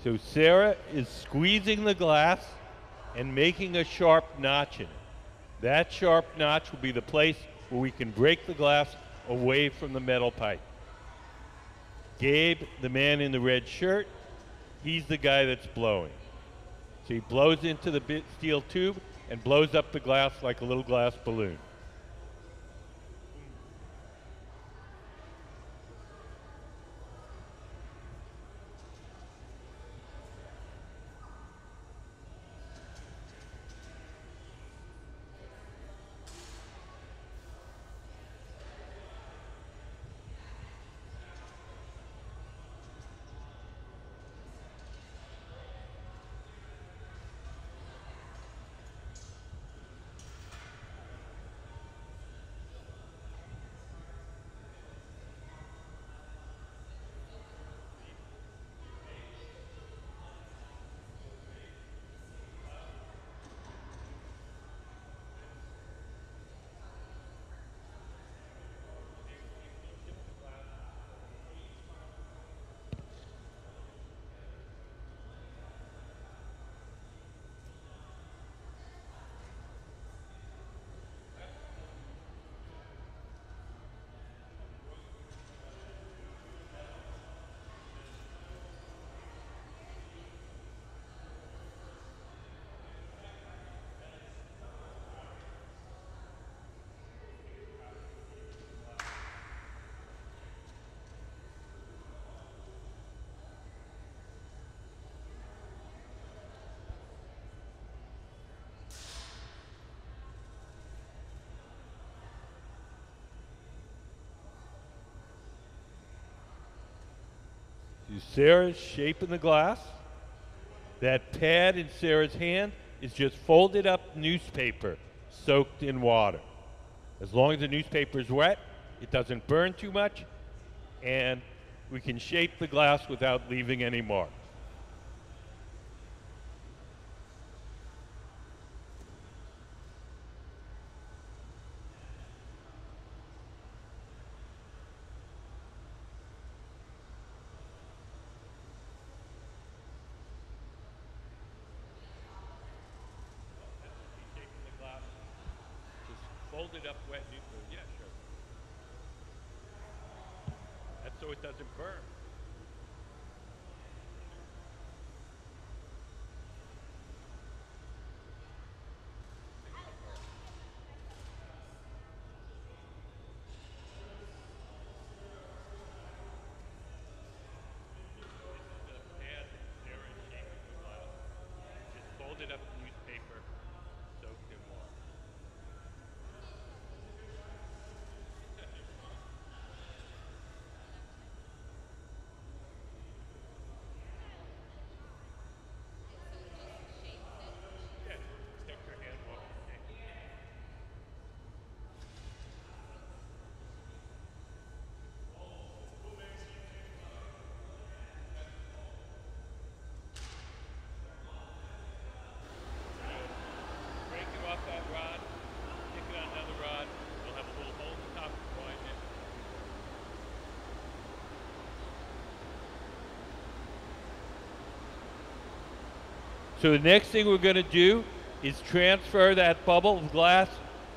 So Sarah is squeezing the glass and making a sharp notch in it. That sharp notch will be the place where we can break the glass away from the metal pipe. Gabe, the man in the red shirt, he's the guy that's blowing. So he blows into the steel tube and blows up the glass like a little glass balloon. Sarah's shaping the glass. That pad in Sarah's hand is just folded up newspaper soaked in water. As long as the newspaper is wet, it doesn't burn too much, and we can shape the glass without leaving any marks. Folded up wet newspaper. Yeah, sure. That's so it doesn't burn. This is a pad that Sarah is shaping the glass. Just folded up newspaper soaked in water. Break it off that rod, stick it on another rod. You'll have a little hole in the top to wind it. So the next thing we're going to do is transfer that bubble of glass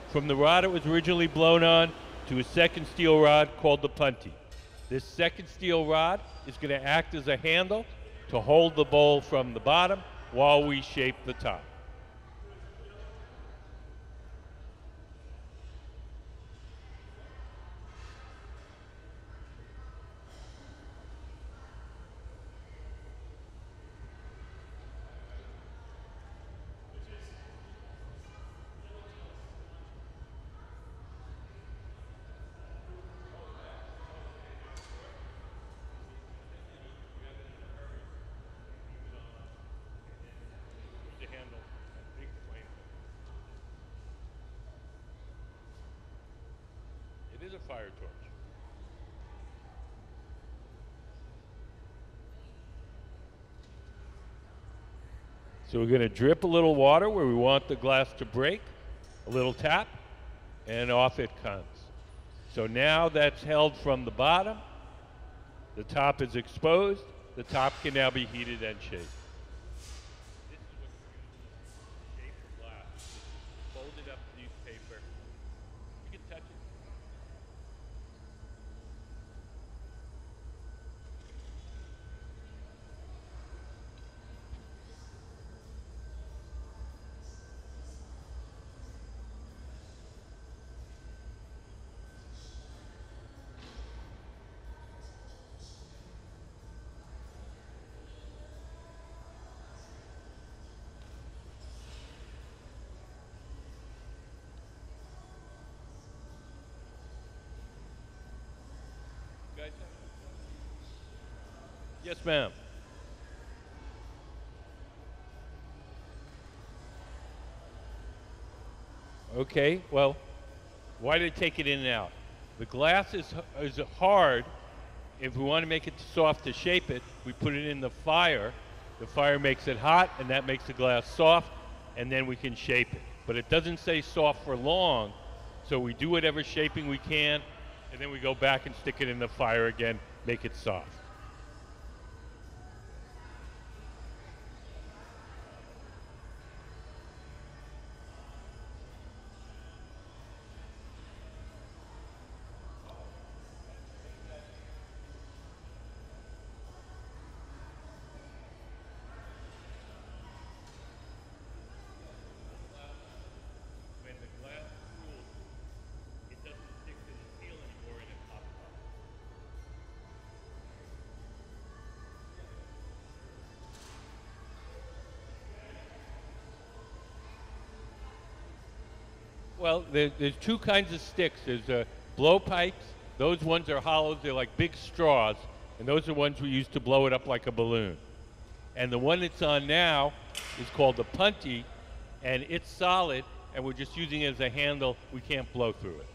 from the rod it was originally blown on to a second steel rod called the punty. This second steel rod is going to act as a handle to hold the bowl from the bottom while we shape the top. The handle, that big flame. It is a fire torch. So we're going to drip a little water where we want the glass to break, a little tap, and off it comes. So now that's held from the bottom, the top is exposed, the top can now be heated and shaped. This is what we're going to do. Shape the glass. Folded up newspaper. You can touch it. Guys, yes, ma'am. Okay, well, why do they take it in and out? The glass is hard. If we want to make it soft to shape it, we put it in the fire. The fire makes it hot, and that makes the glass soft, and then we can shape it. But it doesn't stay soft for long, so we do whatever shaping we can, and then we go back and stick it in the fire again, make it soft. When the glass cools, it doesn't stick to the steel anymore and it pops up. Well, there's two kinds of sticks. There's blowpipes. Those ones are hollow. They're like big straws, And those are ones we use to blow it up like a balloon. And the one it's on now is called the punty, and it's solid, and we're just using it as a handle. We can't blow through it.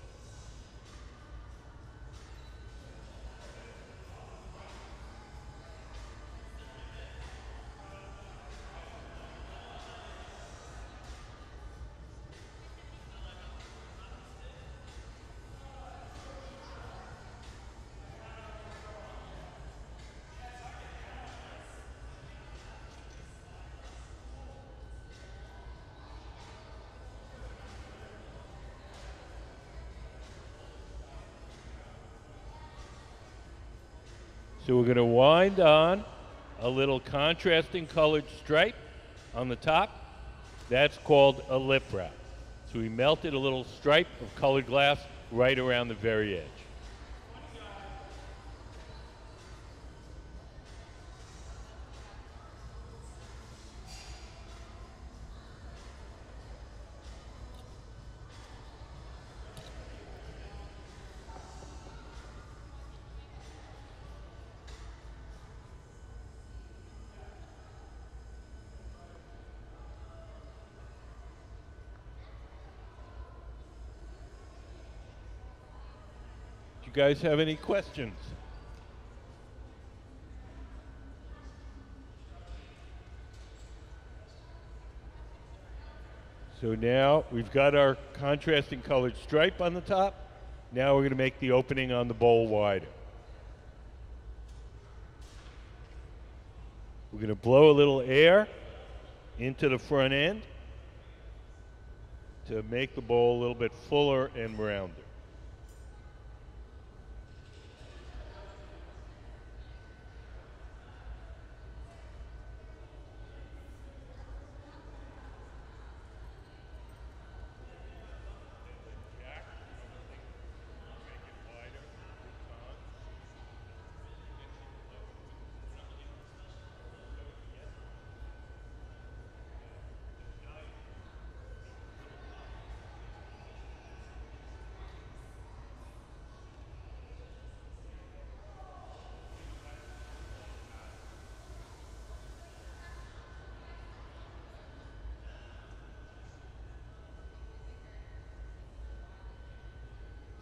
So we're going to wind on a little contrasting colored stripe on the top. That's called a lip wrap. So we melted a little stripe of colored glass right around the very edge. You guys have any questions? So now we've got our contrasting colored stripe on the top. Now we're going to make the opening on the bowl wider. We're going to blow a little air into the front end to make the bowl a little bit fuller and rounder.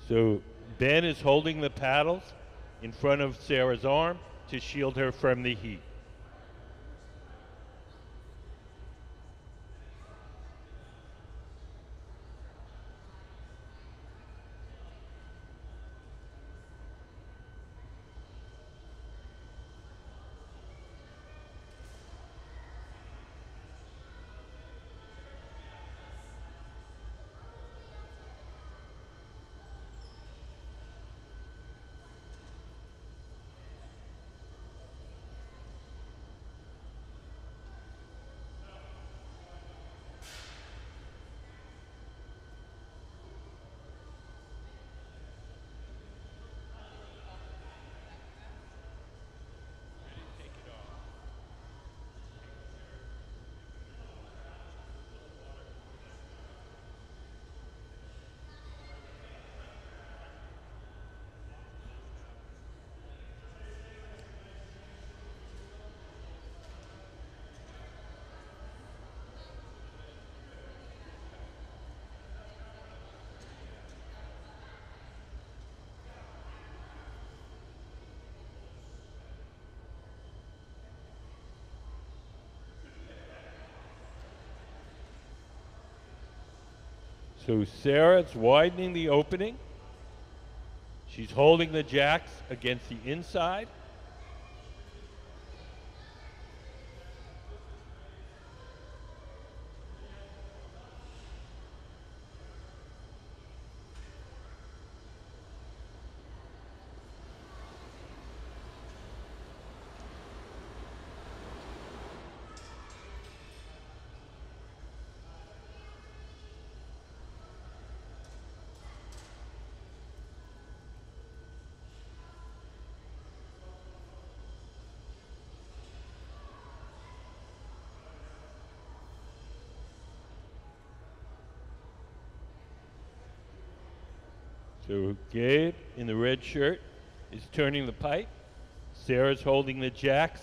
So Ben is holding the paddles in front of Sarah's arm to shield her from the heat. So Sarah's widening the opening. She's holding the jacks against the inside. So Gabe, in the red shirt, is turning the pipe. Sarah's holding the jacks,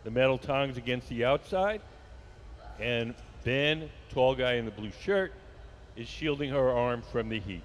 the metal tongs against the outside, and Ben, tall guy in the blue shirt, is shielding her arm from the heat.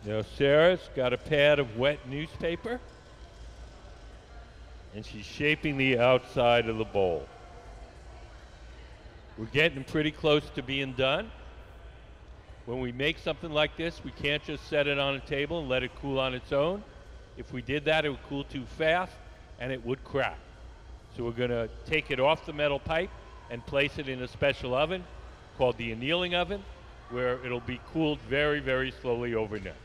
Now Sarah's got a pad of wet newspaper, and she's shaping the outside of the bowl. We're getting pretty close to being done. When we make something like this, we can't just set it on a table and let it cool on its own. If we did that, it would cool too fast and it would crack. So we're gonna take it off the metal pipe and place it in a special oven called the annealing oven, where it'll be cooled very, very slowly overnight.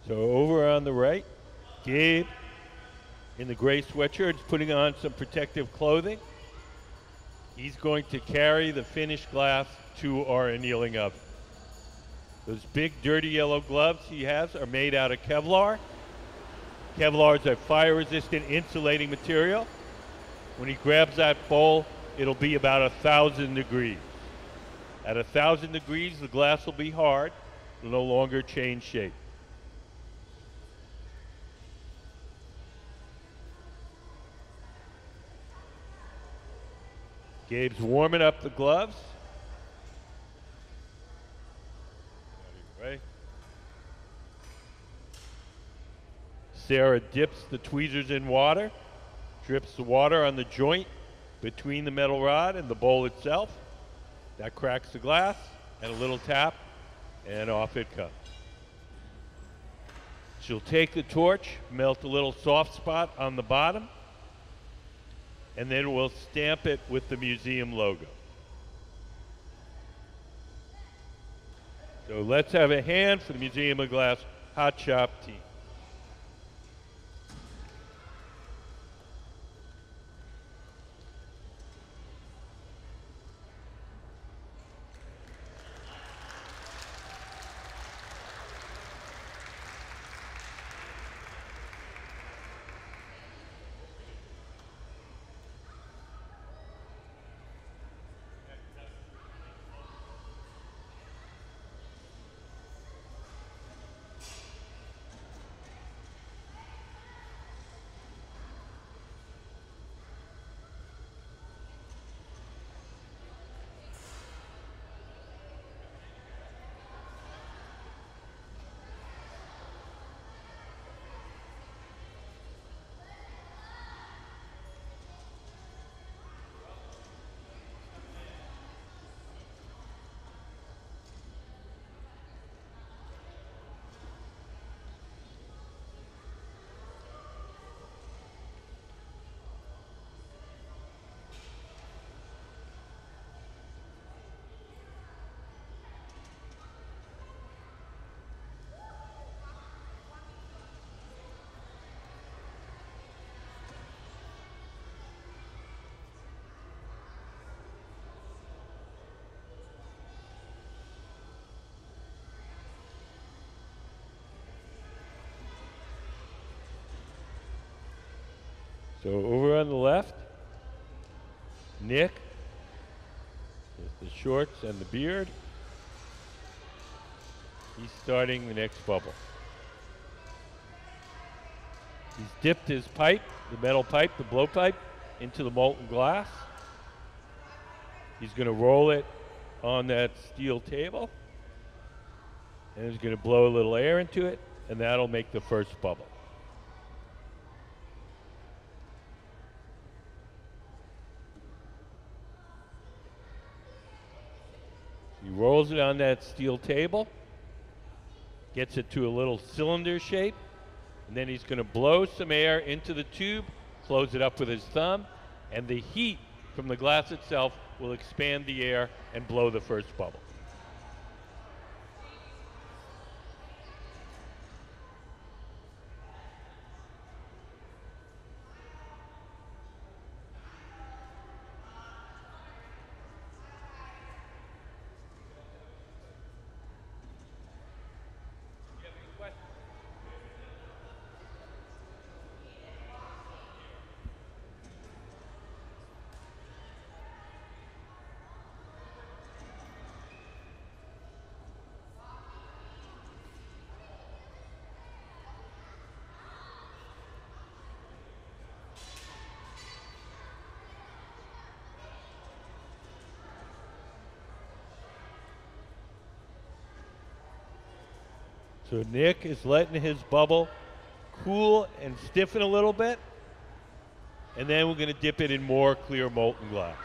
So over on the right, Gabe in the gray sweatshirt is putting on some protective clothing. He's going to carry the finished glass to our annealing oven. Those big dirty yellow gloves he has are made out of Kevlar. Kevlar is a fire-resistant insulating material. When he grabs that bowl, it'll be about 1,000 degrees. At 1,000 degrees, the glass will be hard. It'll no longer change shape. Gabe's warming up the gloves. Right. Sarah dips the tweezers in water, drips the water on the joint between the metal rod and the bowl itself. That cracks the glass, and a little tap, and off it comes. She'll take the torch, melt a little soft spot on the bottom, and then we'll stamp it with the museum logo. So let's have a hand for the Museum of Glass Hot Shop team. So over on the left, Nick, with the shorts and the beard, he's starting the next bubble. He's dipped his pipe, the metal pipe, the blowpipe, into the molten glass. He's going to roll it on that steel table, and he's going to blow a little air into it, and that'll make the first bubble. He rolls it on that steel table, gets it to a little cylinder shape, and then he's going to blow some air into the tube, close it up with his thumb, and the heat from the glass itself will expand the air and blow the first bubble. So Nick is letting his bubble cool and stiffen a little bit, and then we're going to dip it in more clear molten glass.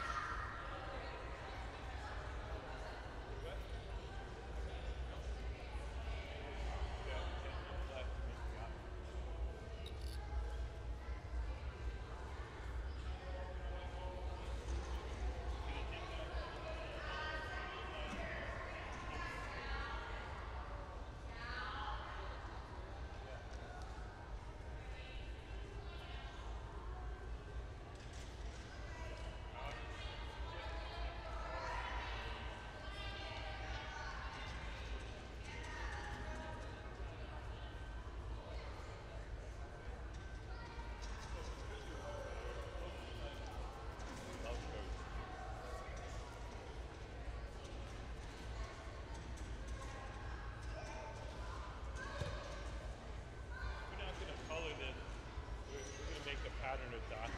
Pattern of dots.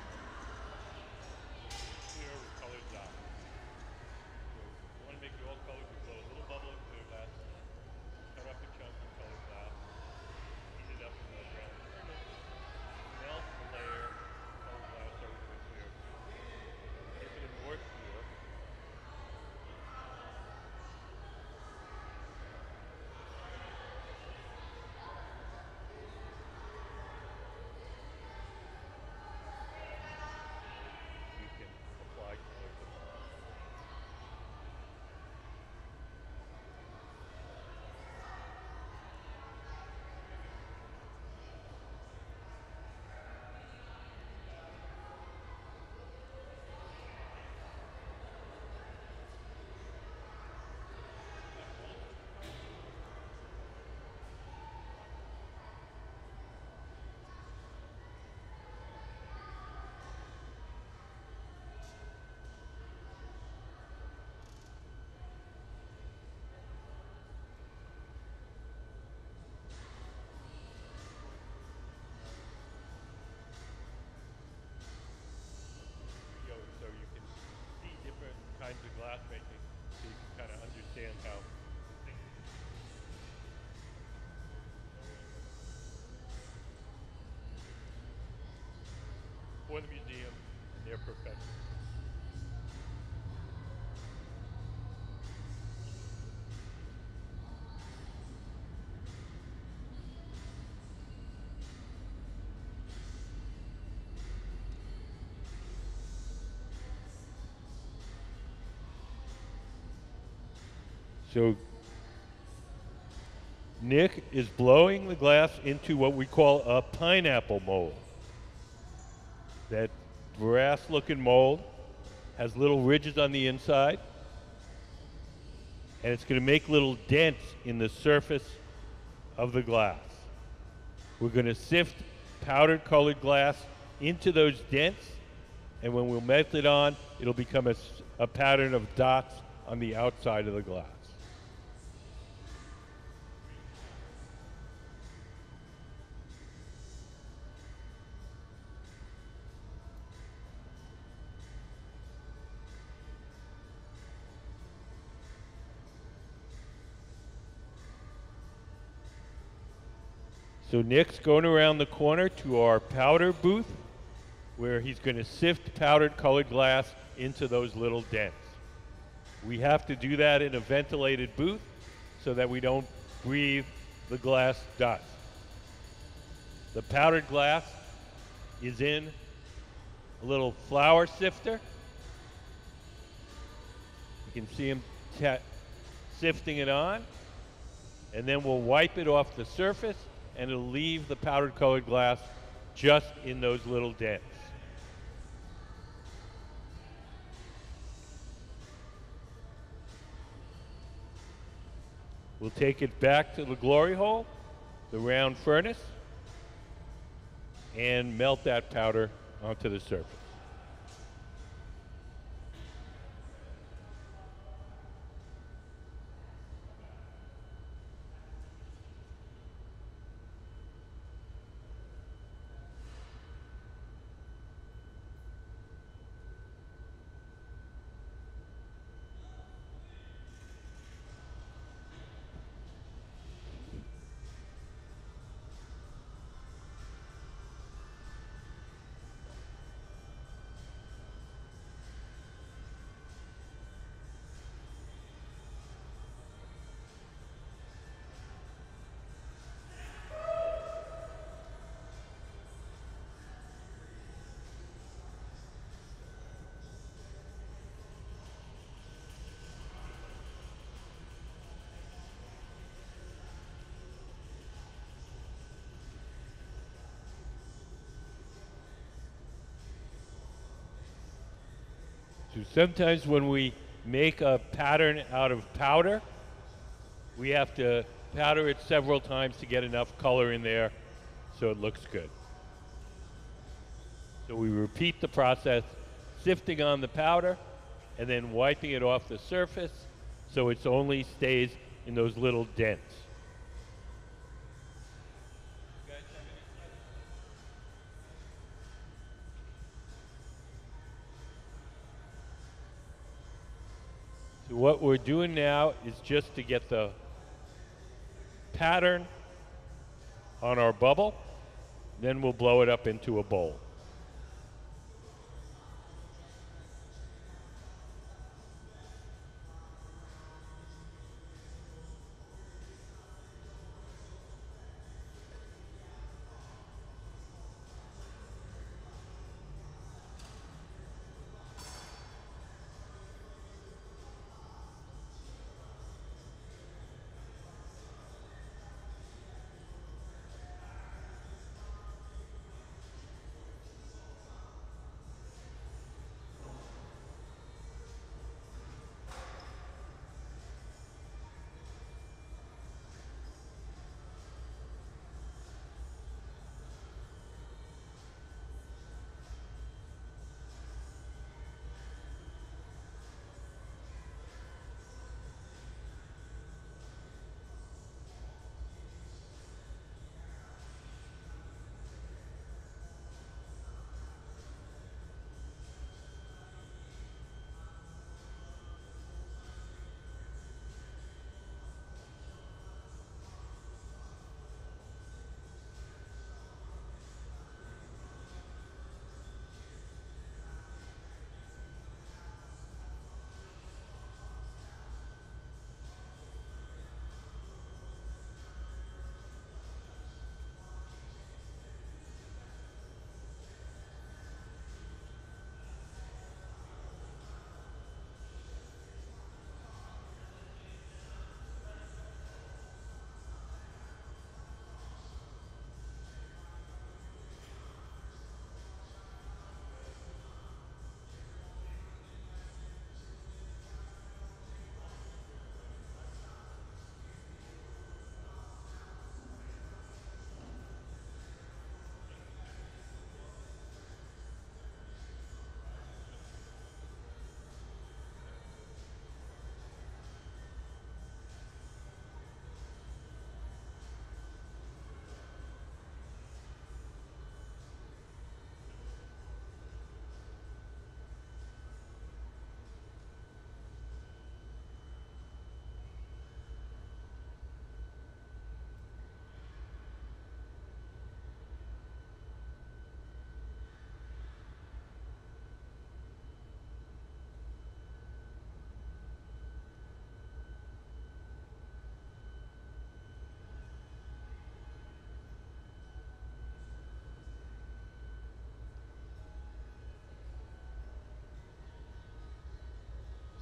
Clear with colored dots. So you want to make it all colored, you blow a little bubble of clear glass, cut up a chunk of colored glass, heat it up in the ground furnace, melt the layer of colored glass over the clear. Dip it in more clear. Kinds of glass making, so you can kind of understand how. For the museum, their profession. So Nick is blowing the glass into what we call a pineapple mold. That brass-looking mold has little ridges on the inside, and it's going to make little dents in the surface of the glass. We're going to sift powdered colored glass into those dents, and when we'll melt it on, it'll become a pattern of dots on the outside of the glass. So Nick's going around the corner to our powder booth, where he's going to sift powdered colored glass into those little dents. We have to do that in a ventilated booth so that we don't breathe the glass dust. The powdered glass is in a little flour sifter. You can see him sifting it on, and then we'll wipe it off the surface, and it'll leave the powdered colored glass just in those little dents. We'll take it back to the glory hole, the round furnace, and melt that powder onto the surface. So sometimes when we make a pattern out of powder, we have to powder it several times to get enough color in there so it looks good. So we repeat the process, sifting on the powder and then wiping it off the surface so it only stays in those little dents. So what we're doing now is just to get the pattern on our bubble, then we'll blow it up into a bowl.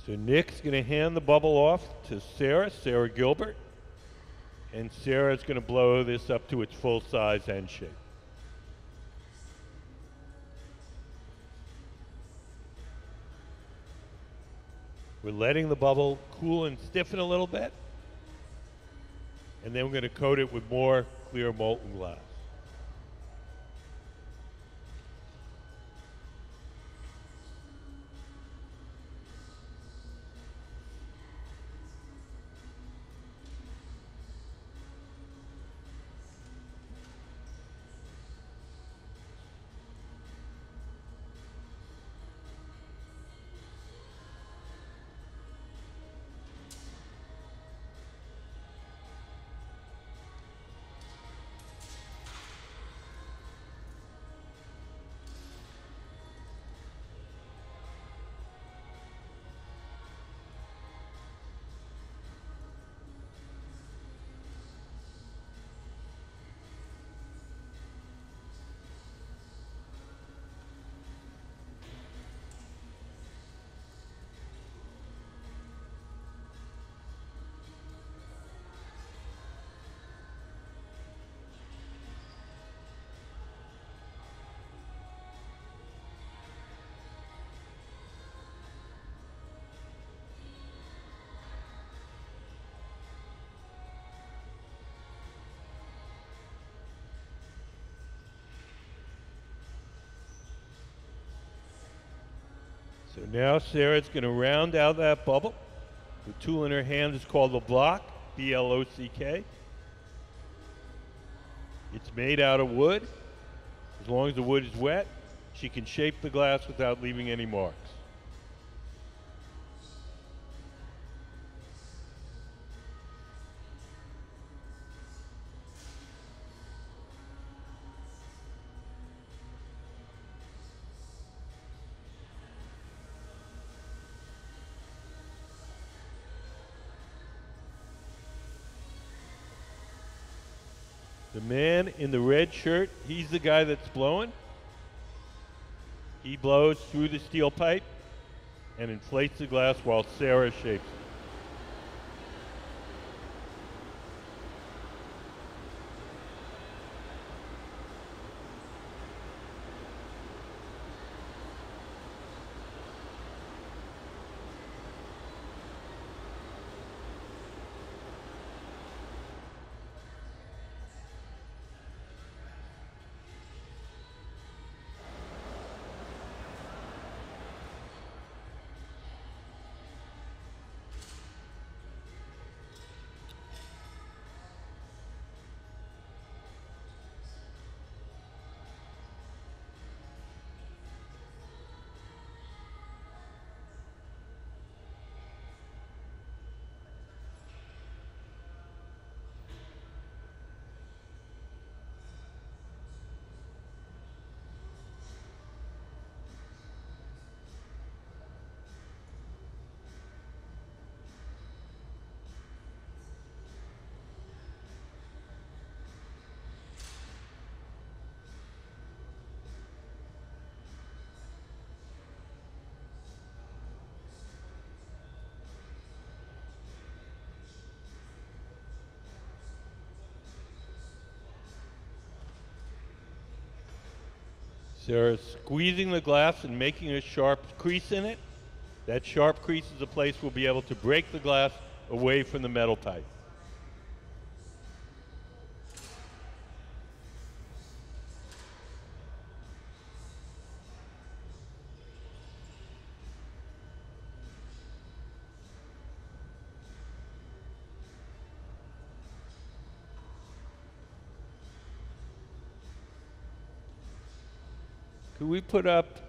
So Nick's going to hand the bubble off to Sarah Gilbert, and Sarah's going to blow this up to its full size and shape. We're letting the bubble cool and stiffen a little bit, and then we're going to coat it with more clear molten glass. So now Sarah's going to round out that bubble. The tool in her hand is called the block, B-L-O-C-K. It's made out of wood. As long as the wood is wet, she can shape the glass without leaving any marks. The man in the red shirt, he's the guy that's blowing. He blows through the steel pipe and inflates the glass while Sarah shapes it. Sarah's squeezing the glass and making a sharp crease in it. That sharp crease is the place we'll be able to break the glass away from the metal pipe. Could we put up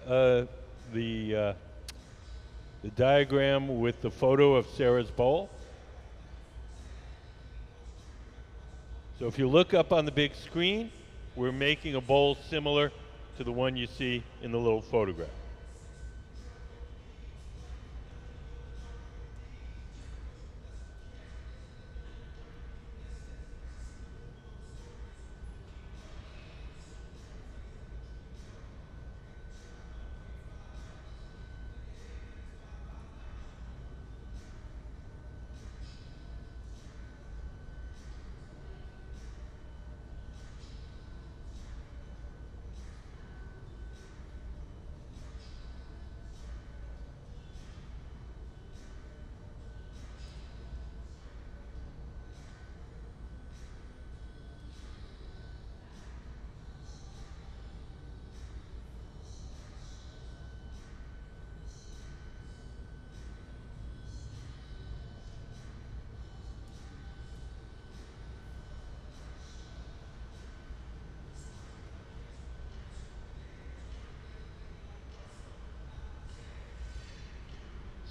the diagram with the photo of Sarah's bowl? So if you look up on the big screen, we're making a bowl similar to the one you see in the little photograph.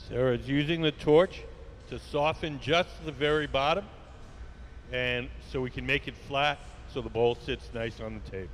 Sarah's using the torch to soften just the very bottom, and so we can make it flat so the bowl sits nice on the table.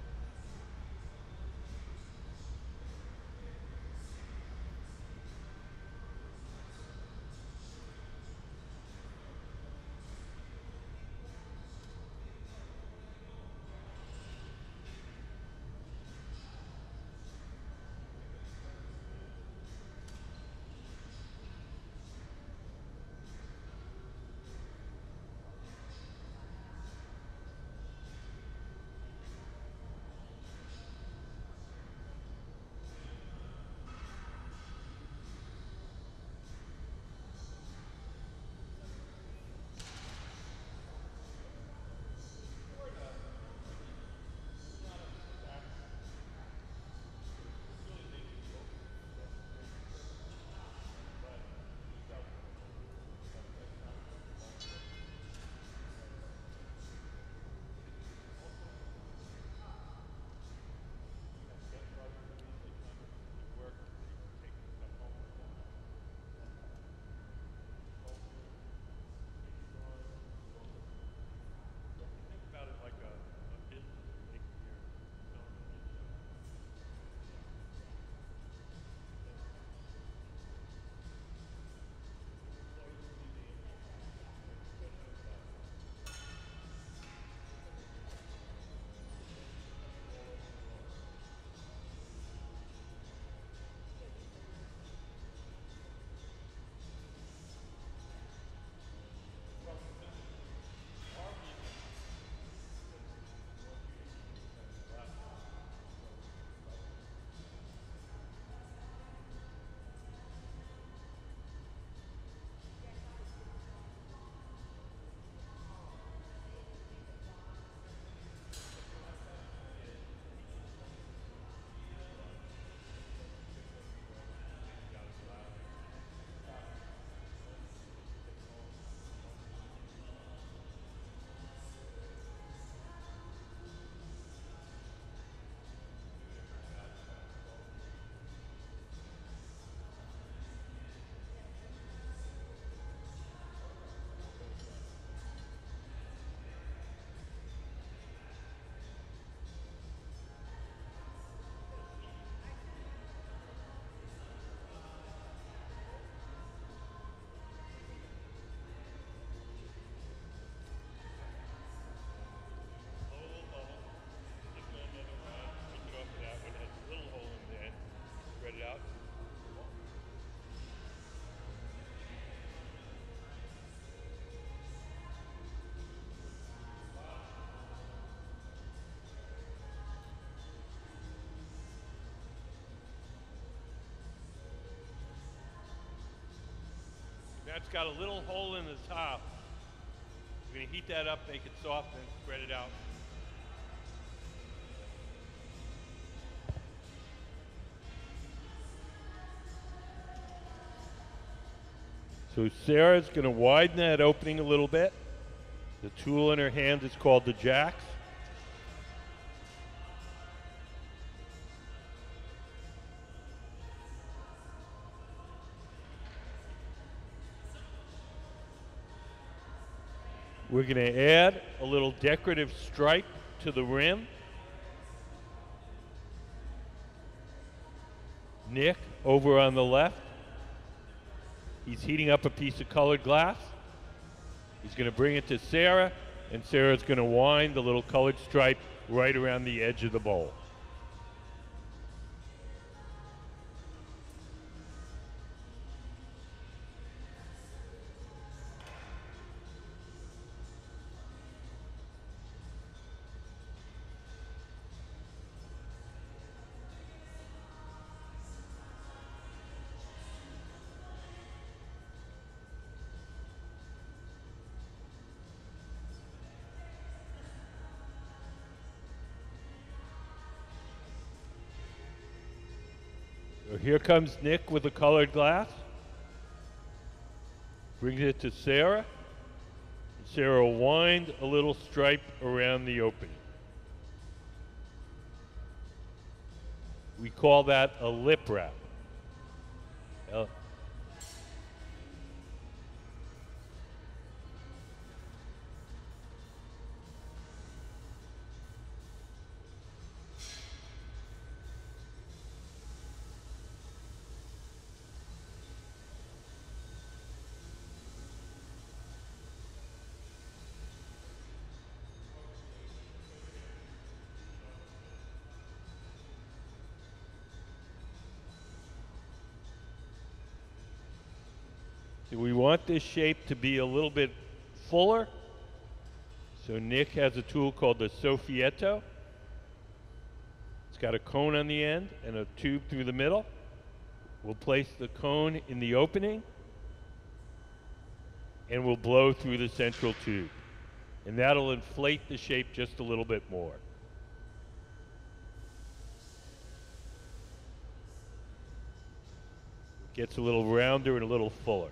That's got a little hole in the top. We're going to heat that up, make it soft, and spread it out. So Sarah's going to widen that opening a little bit. The tool in her hand is called the jacks. We're going to add a little decorative stripe to the rim. Nick, over on the left, he's heating up a piece of colored glass. He's going to bring it to Sarah, and Sarah's going to wind the little colored stripe right around the edge of the bowl. So here comes Nick with the colored glass. Brings it to Sarah. Sarah will wind a little stripe around the opening. We call that a lip wrap. So we want this shape to be a little bit fuller. So Nick has a tool called the Soffietto. It's got a cone on the end and a tube through the middle. We'll place the cone in the opening and we'll blow through the central tube. And that'll inflate the shape just a little bit more. It gets a little rounder and a little fuller.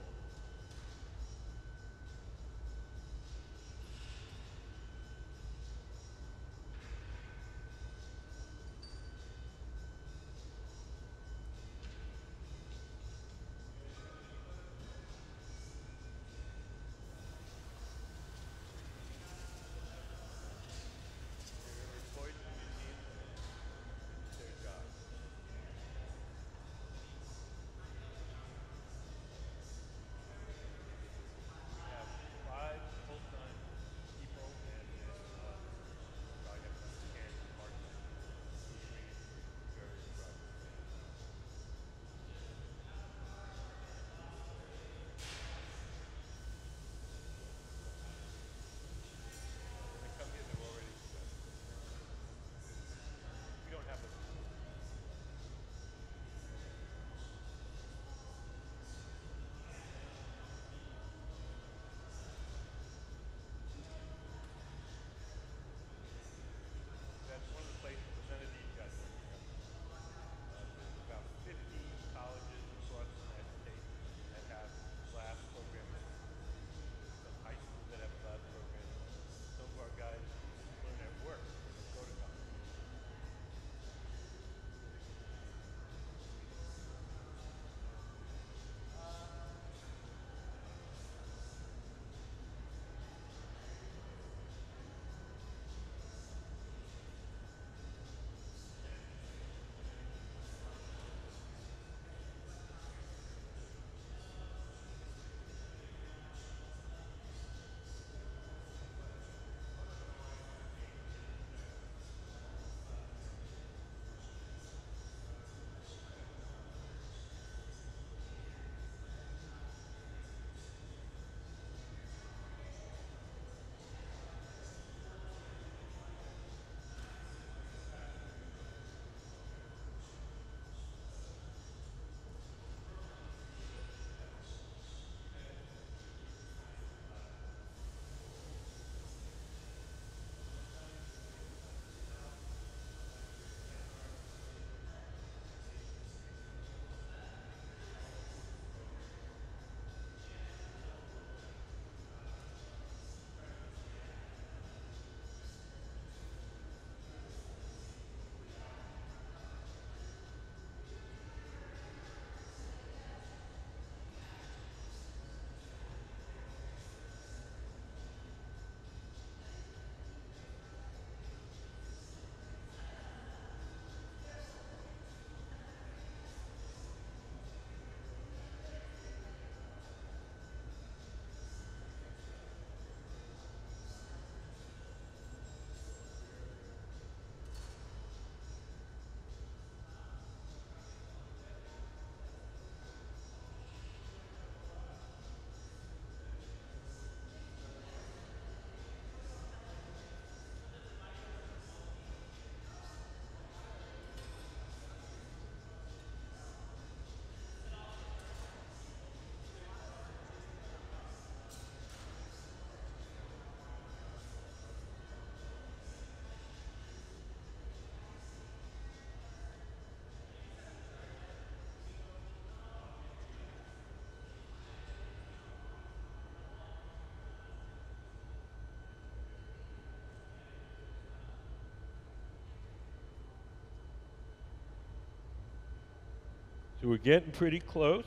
So we're getting pretty close.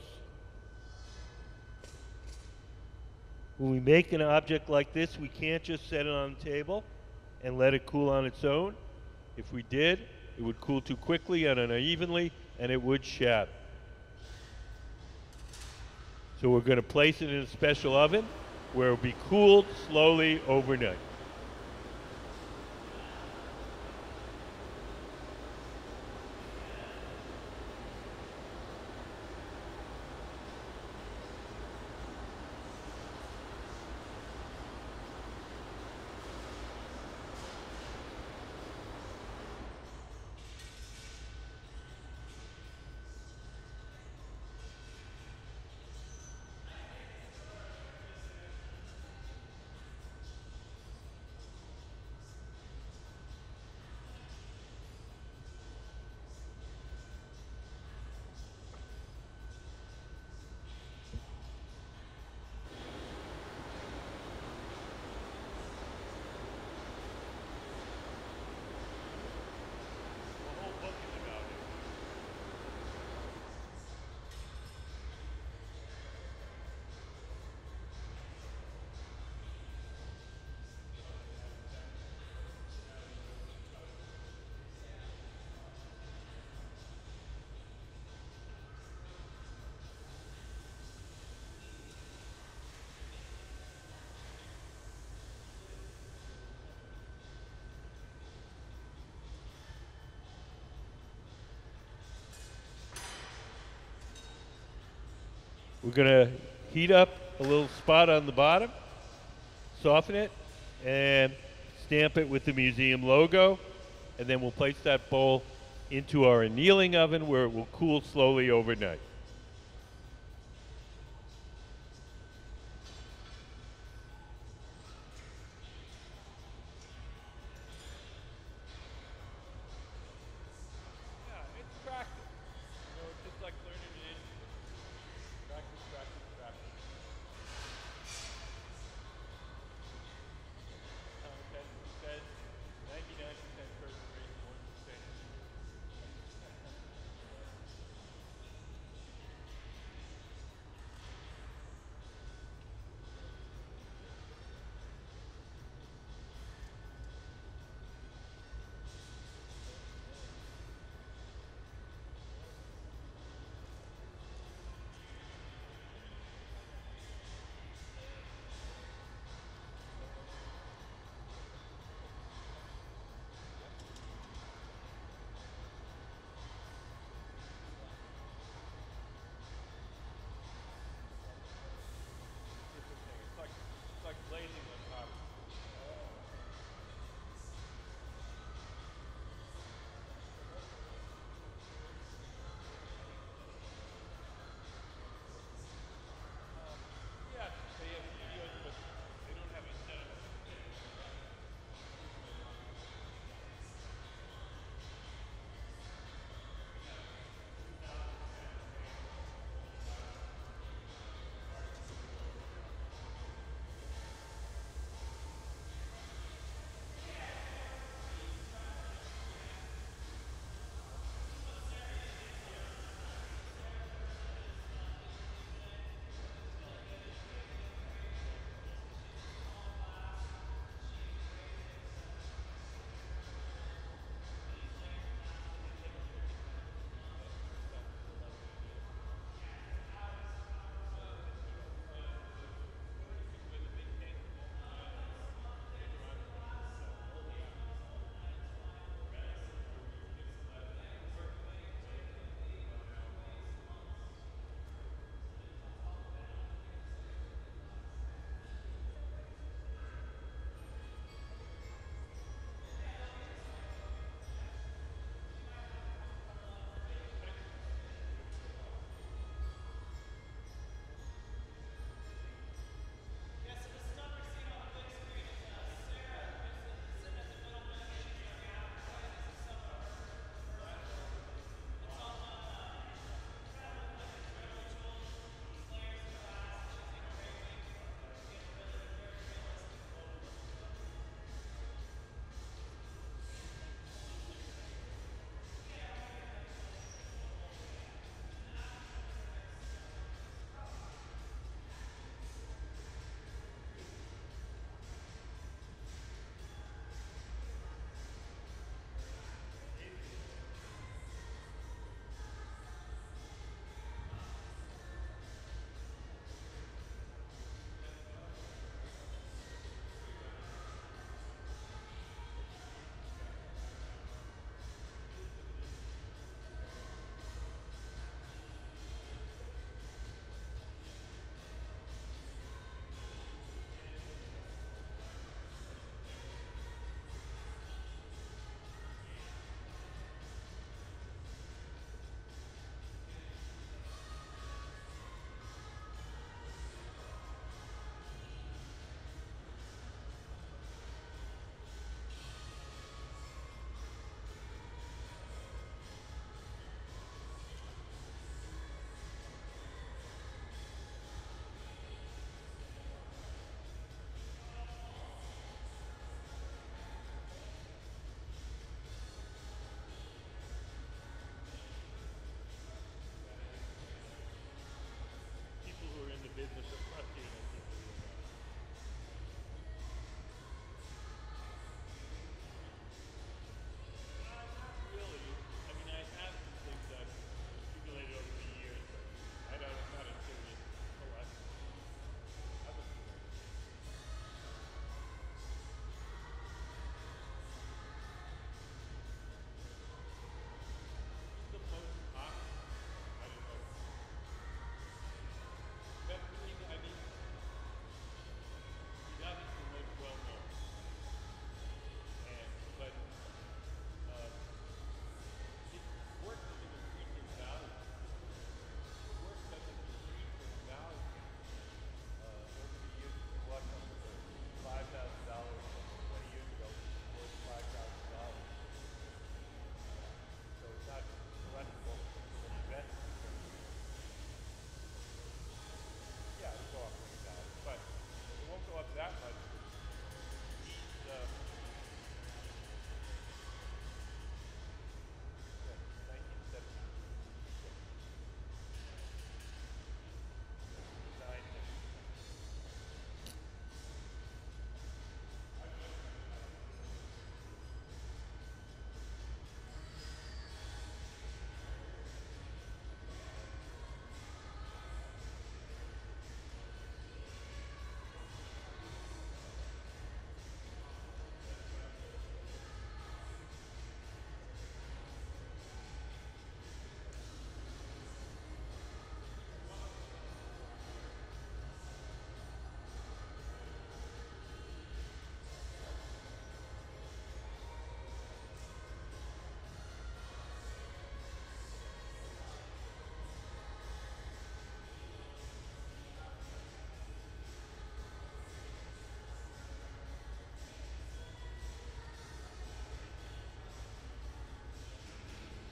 When we make an object like this, we can't just set it on the table and let it cool on its own. If we did, it would cool too quickly and unevenly, and it would shatter. So we're going to place it in a special oven where it will be cooled slowly overnight. We're going to heat up a little spot on the bottom, soften it, and stamp it with the museum logo, and then we'll place that bowl into our annealing oven where it will cool slowly overnight. Yeah, it's practice. You know, it's just like learning an instrument. Practice, practice, practice. Thomas Edison said, 99% perspiration, 1%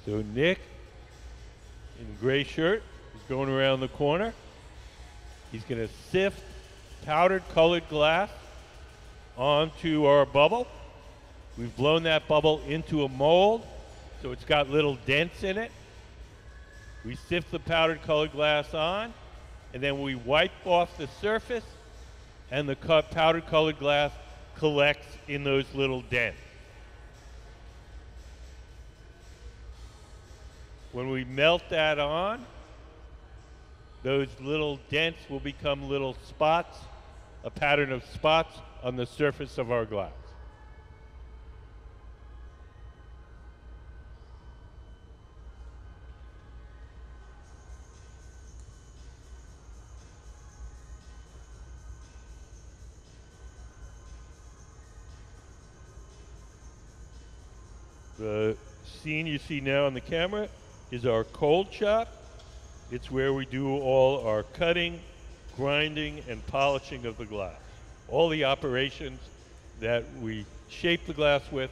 So Nick, in the gray shirt, is going around the corner. He's going to sift powdered colored glass onto our bubble. We've blown that bubble into a mold, so it's got little dents in it. We sift the powdered colored glass on, and then we wipe off the surface, and the powdered colored glass collects in those little dents. When we melt that on, those little dents will become little spots, a pattern of spots on the surface of our glass. The scene you see now on the camera is our cold shop. It's where we do all our cutting, grinding, and polishing of the glass. All the operations that we shape the glass with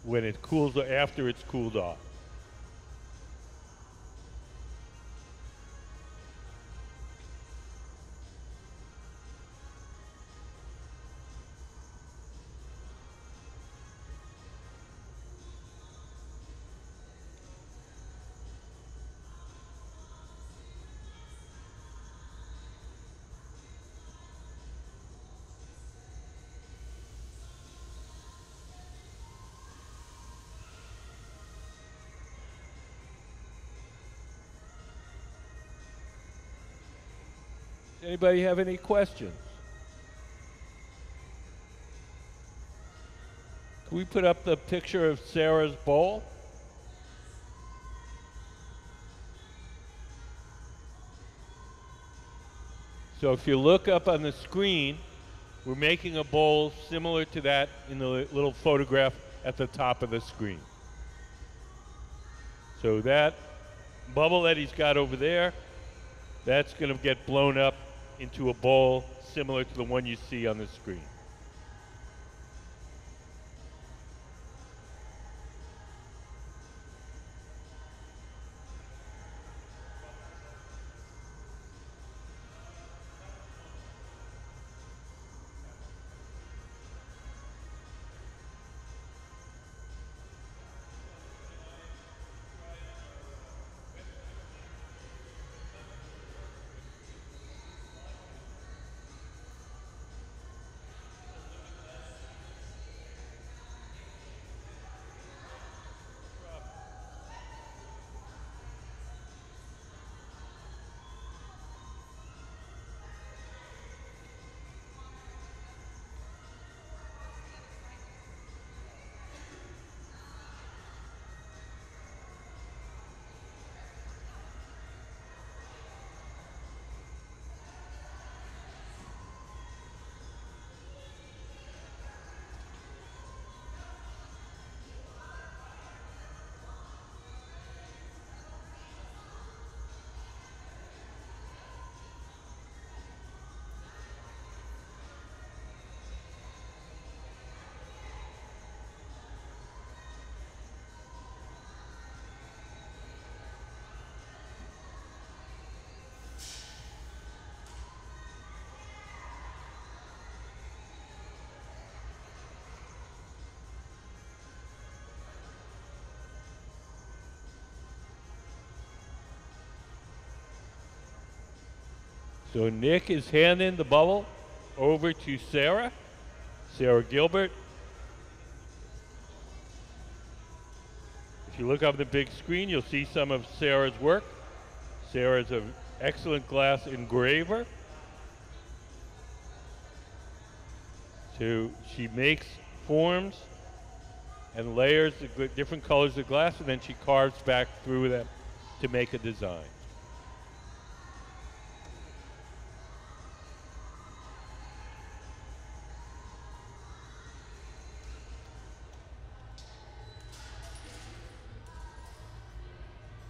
when it cools, after it's cooled off. Anybody have any questions? Can we put up the picture of Sarah's bowl? So if you look up on the screen, we're making a bowl similar to that in the little photograph at the top of the screen. So that bubble that he's got over there, that's going to get blown up into a bowl similar to the one you see on the screen. So Nick is handing the bubble over to Sarah Gilbert. If you look up the big screen, you'll see some of Sarah's work. Sarah's an excellent glass engraver. So she makes forms and layers the different colors of glass, and then she carves back through them to make a design.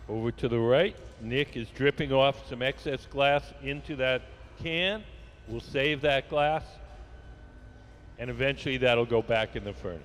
Over to the right, Nick is dripping off some excess glass into that can. We'll save that glass, and eventually that'll go back in the furnace.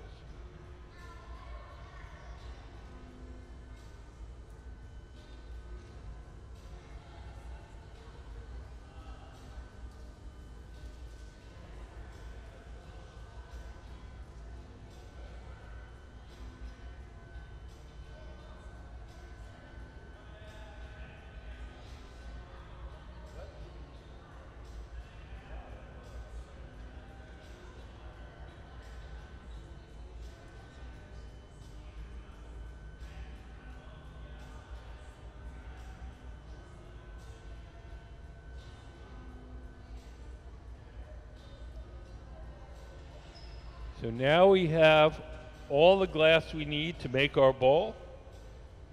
So now we have all the glass we need to make our bowl.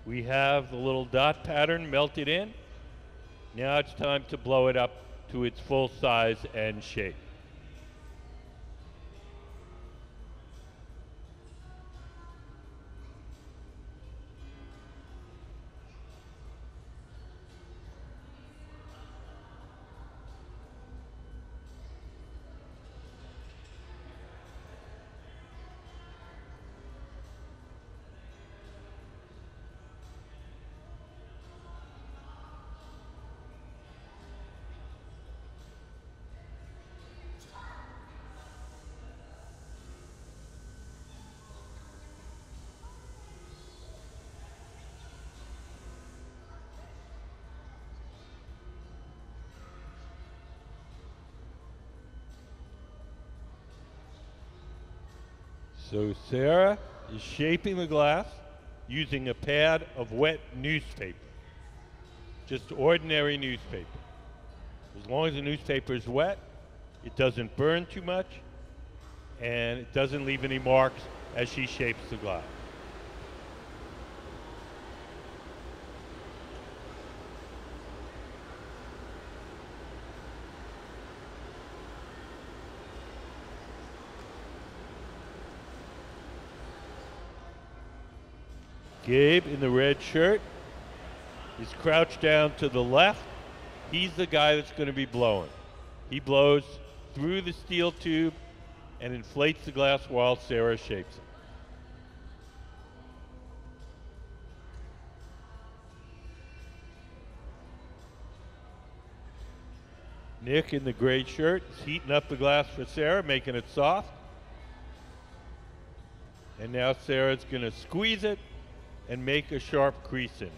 We have the little dot pattern melted in. Now it's time to blow it up to its full size and shape. So Sarah is shaping the glass using a pad of wet newspaper, just ordinary newspaper. As long as the newspaper is wet, it doesn't burn too much, and it doesn't leave any marks as she shapes the glass. Gabe in the red shirt is crouched down to the left. He's the guy that's going to be blowing. He blows through the steel tube and inflates the glass while Sarah shapes it. Nick in the gray shirt is heating up the glass for Sarah, making it soft. And now Sarah's going to squeeze it and make a sharp crease in it.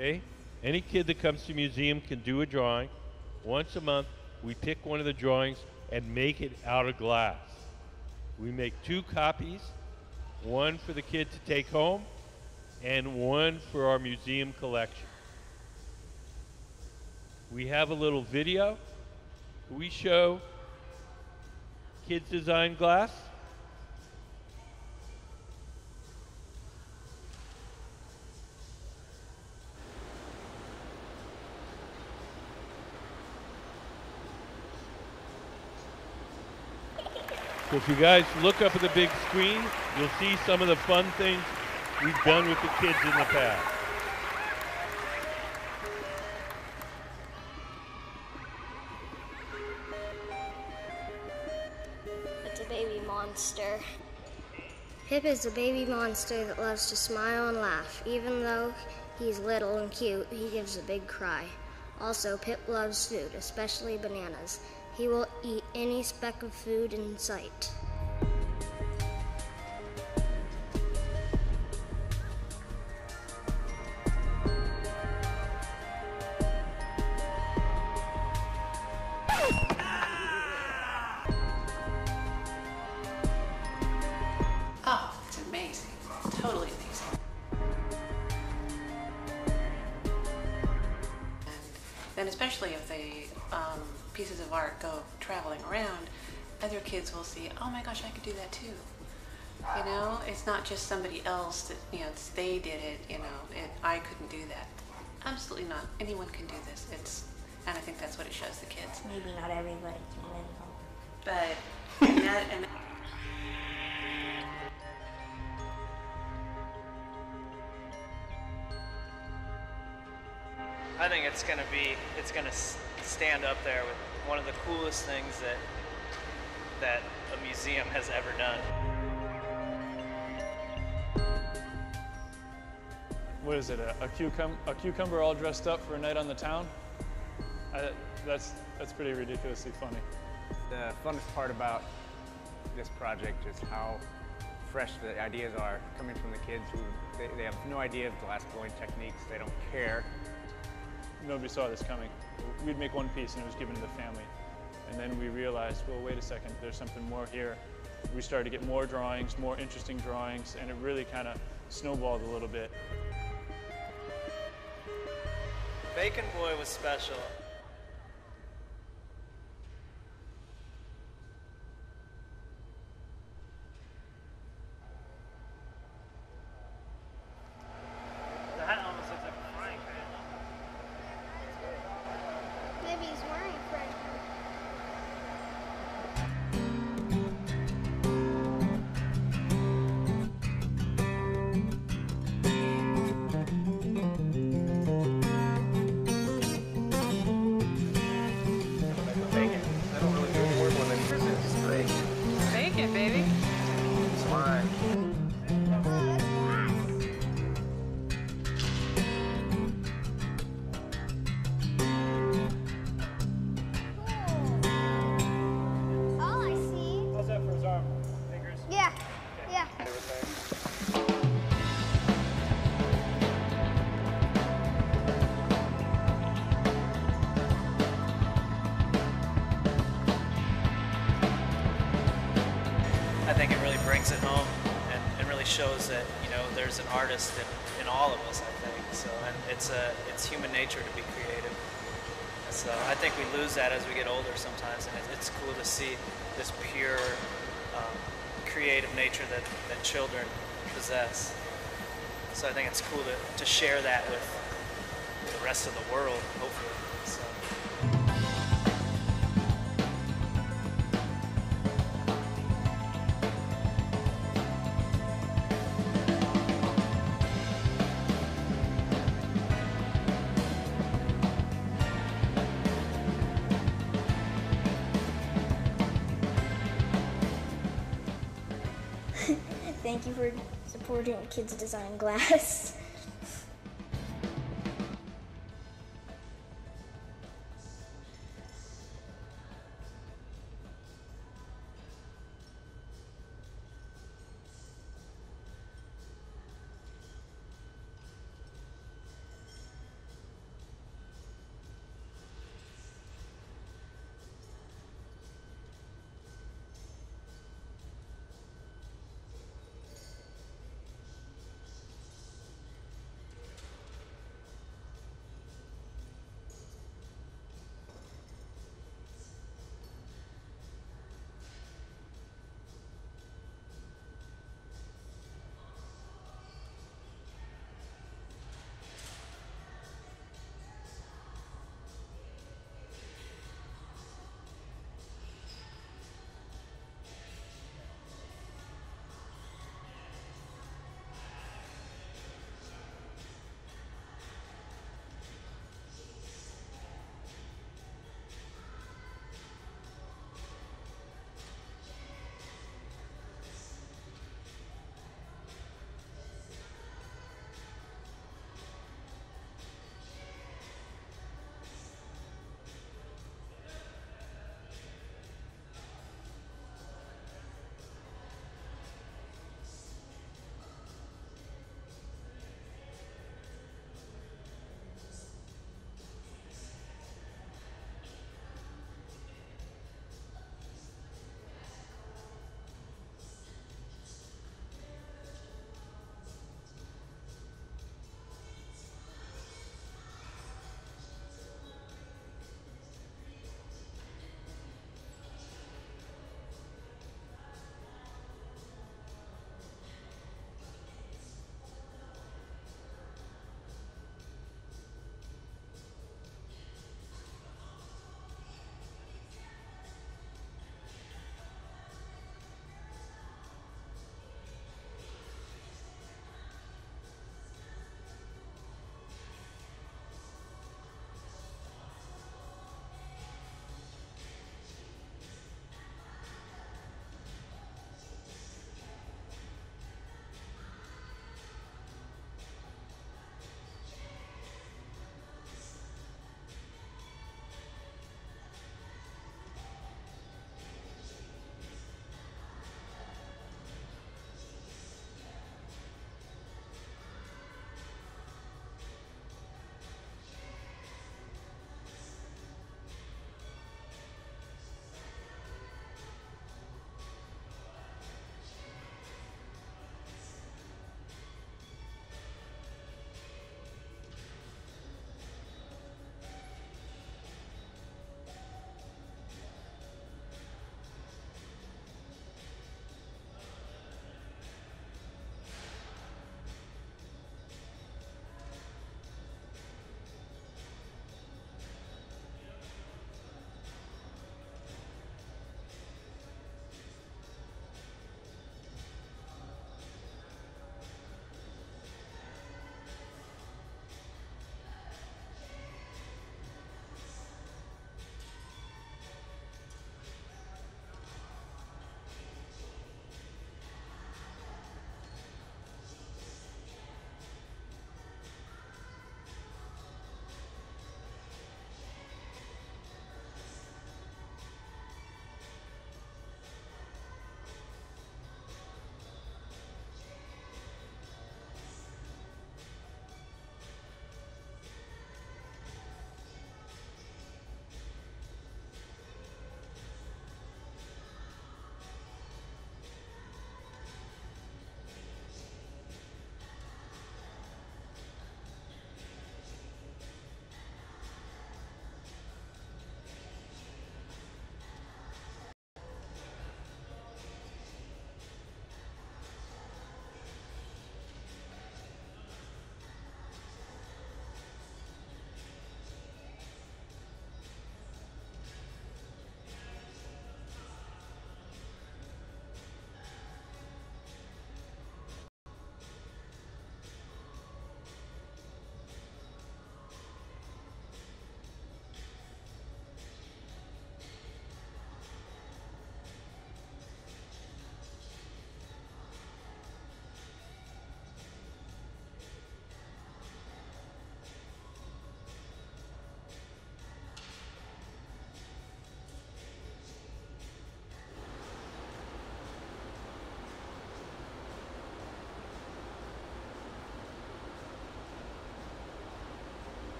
Okay? Any kid that comes to museum can do a drawing. Once a month, we pick one of the drawings and make it out of glass. We make 2 copies, one for the kid to take home and one for our museum collection. we have a little video. We show kids design glass. So if you guys look up at the big screen, you'll see some of the fun things we've done with the kids in the past. It's a baby monster. Pip is a baby monster that loves to smile and laugh. Even though he's little and cute, he gives a big cry. Also, Pip loves food, especially bananas. He will eat any speck of food in sight. Oh, it's amazing. Totally amazing. And especially if the pieces of art go traveling around, other kids will see, oh my gosh, I could do that too. You know, it's not just somebody else that, you know, they did it, you know, I couldn't do that. Absolutely not. Anyone can do this. And I think that's what it shows the kids. Maybe not everybody can win, though. But, and I think it's gonna stand up there with one of the coolest things that a museum has ever done. What is it? A cucumber all dressed up for a night on the town? That's pretty ridiculously funny. The funnest part about this project is how fresh the ideas are coming from the kids who they have no idea of glass blowing techniques. They don't care. Nobody saw this coming. We'd make one piece and it was given to the family. And then we realized, well, wait a second, there's something more here. We started to get more drawings, more interesting drawings, and it really kind of snowballed a little bit. Bacon Boy was special. The hat almost looks like a frying pan. Maybe he's wearing a frying pan. Bacon. I don't really do any work when they present this bacon. bacon, baby. It's mine. Oh, I see. How's that for his arm? Fingers? Yeah, yeah. I think it really brings it home and really shows that, you know, there's an artist in all of us, I think. So, and it's human nature to be creative. And so I think we lose that as we get older sometimes, and it's cool to see this pure creative nature that children possess. So I think it's cool to share that with the rest of the world, hopefully. So. Thank you for supporting Kids Design Glass.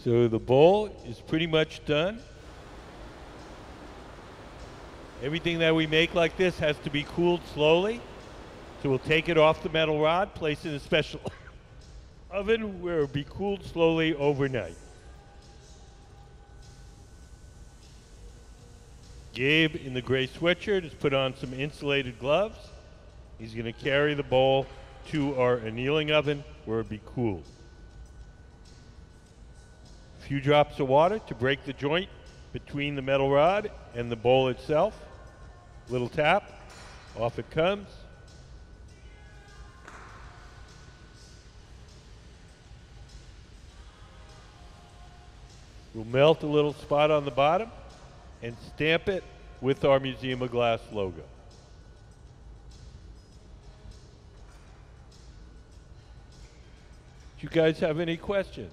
So the bowl is pretty much done. Everything that we make like this has to be cooled slowly. So we'll take it off the metal rod, place it in a special oven where it'll be cooled slowly overnight. Gabe in the gray sweatshirt has put on some insulated gloves. He's going to carry the bowl to our annealing oven where it'll be cooled. A few drops of water to break the joint between the metal rod and the bowl itself. Little tap, off it comes. We'll melt a little spot on the bottom and stamp it with our Museum of Glass logo. Do you guys have any questions?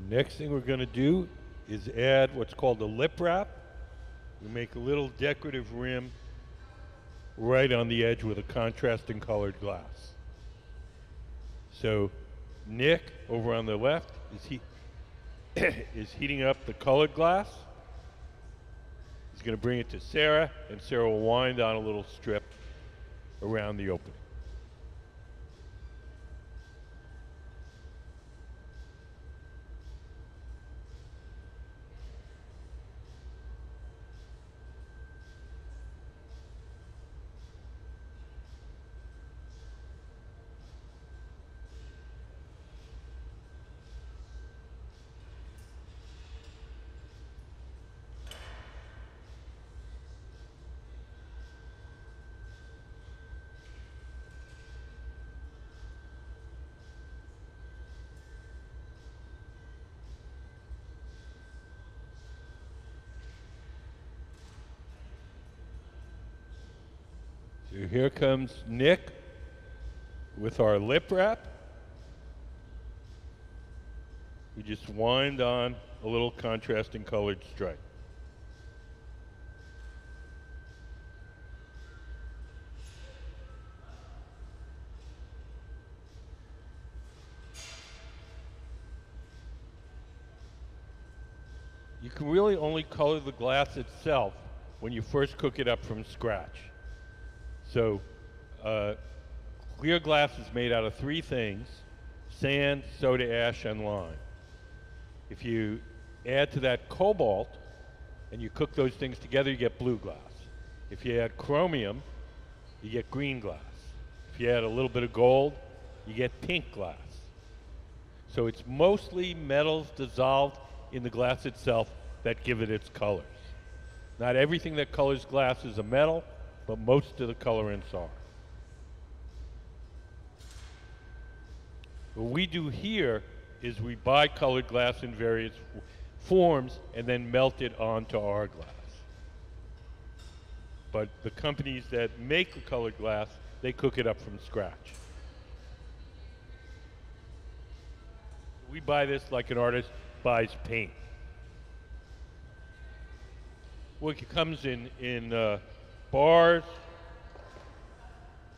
next thing we're going to do is add what's called a lip wrap. We make a little decorative rim right on the edge with a contrasting colored glass. So Nick, over on the left, is heating up the colored glass. He's going to bring it to Sarah, and Sarah will wind on a little strip around the opening. So here comes Nick with our lip wrap. We just wind on a little contrasting colored stripe. You can really only color the glass itself when you first cook it up from scratch. So clear glass is made out of three things: sand, soda ash, and lime. If you add to that cobalt and you cook those things together, you get blue glass. If you add chromium, you get green glass. If you add a little bit of gold, you get pink glass. So it's mostly metals dissolved in the glass itself that give it its colors. Not everything that colors glass is a metal, but most of the colorants are. What we do here is we buy colored glass in various forms and then melt it onto our glass. But the companies that make the colored glass, they cook it up from scratch. We buy this like an artist buys paint. Well, it comes in bars,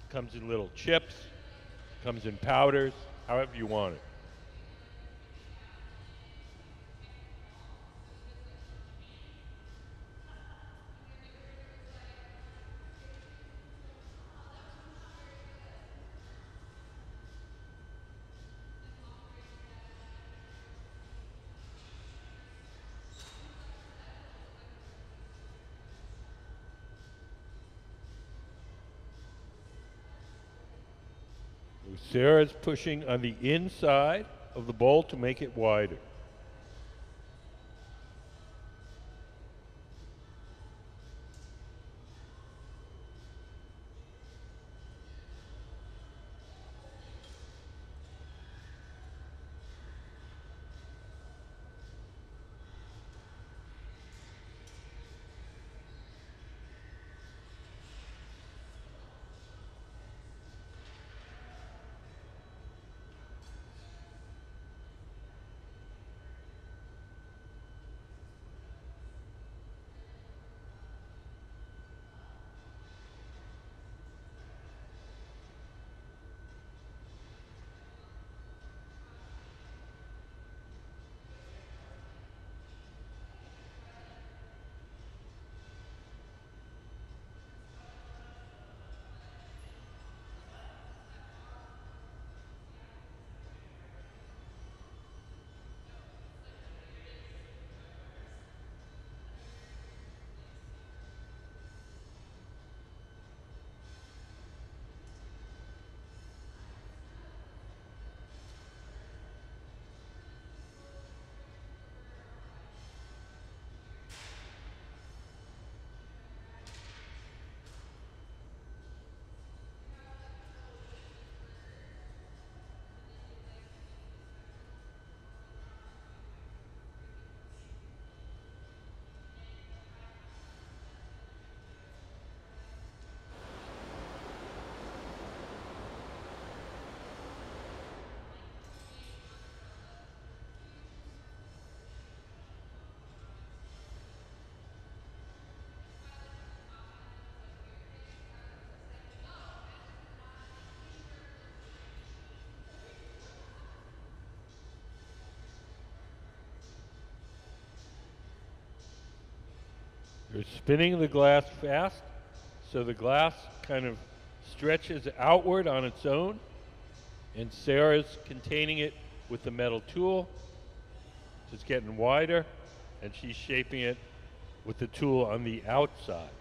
comes in little chips, comes in powders, however you want it. Sarah's pushing on the inside of the bowl to make it wider. You're spinning the glass fast, so the glass kind of stretches outward on its own, and Sarah's containing it with the metal tool. It's getting wider, and she's shaping it with the tool on the outside.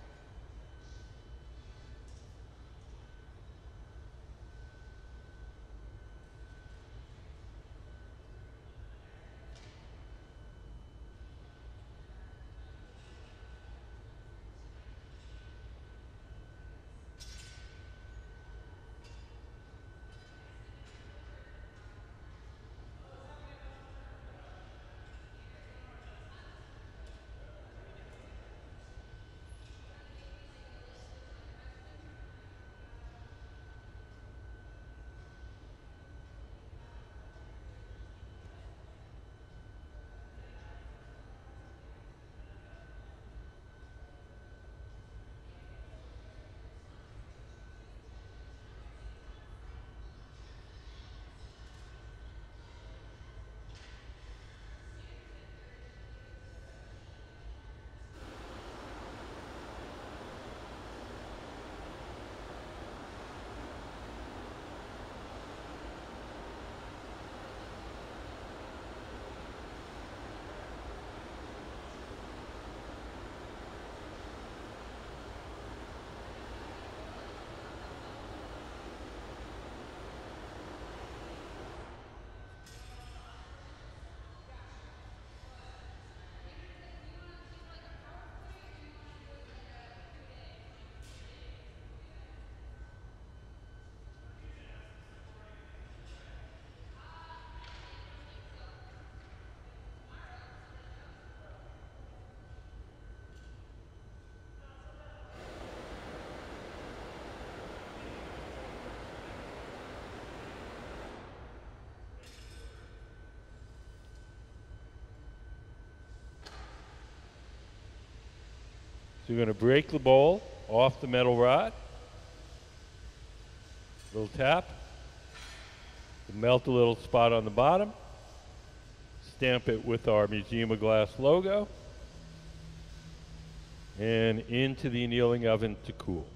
So you're going to break the bowl off the metal rod. Little tap. Melt a little spot on the bottom. Stamp it with our Museum of Glass logo. And into the annealing oven to cool.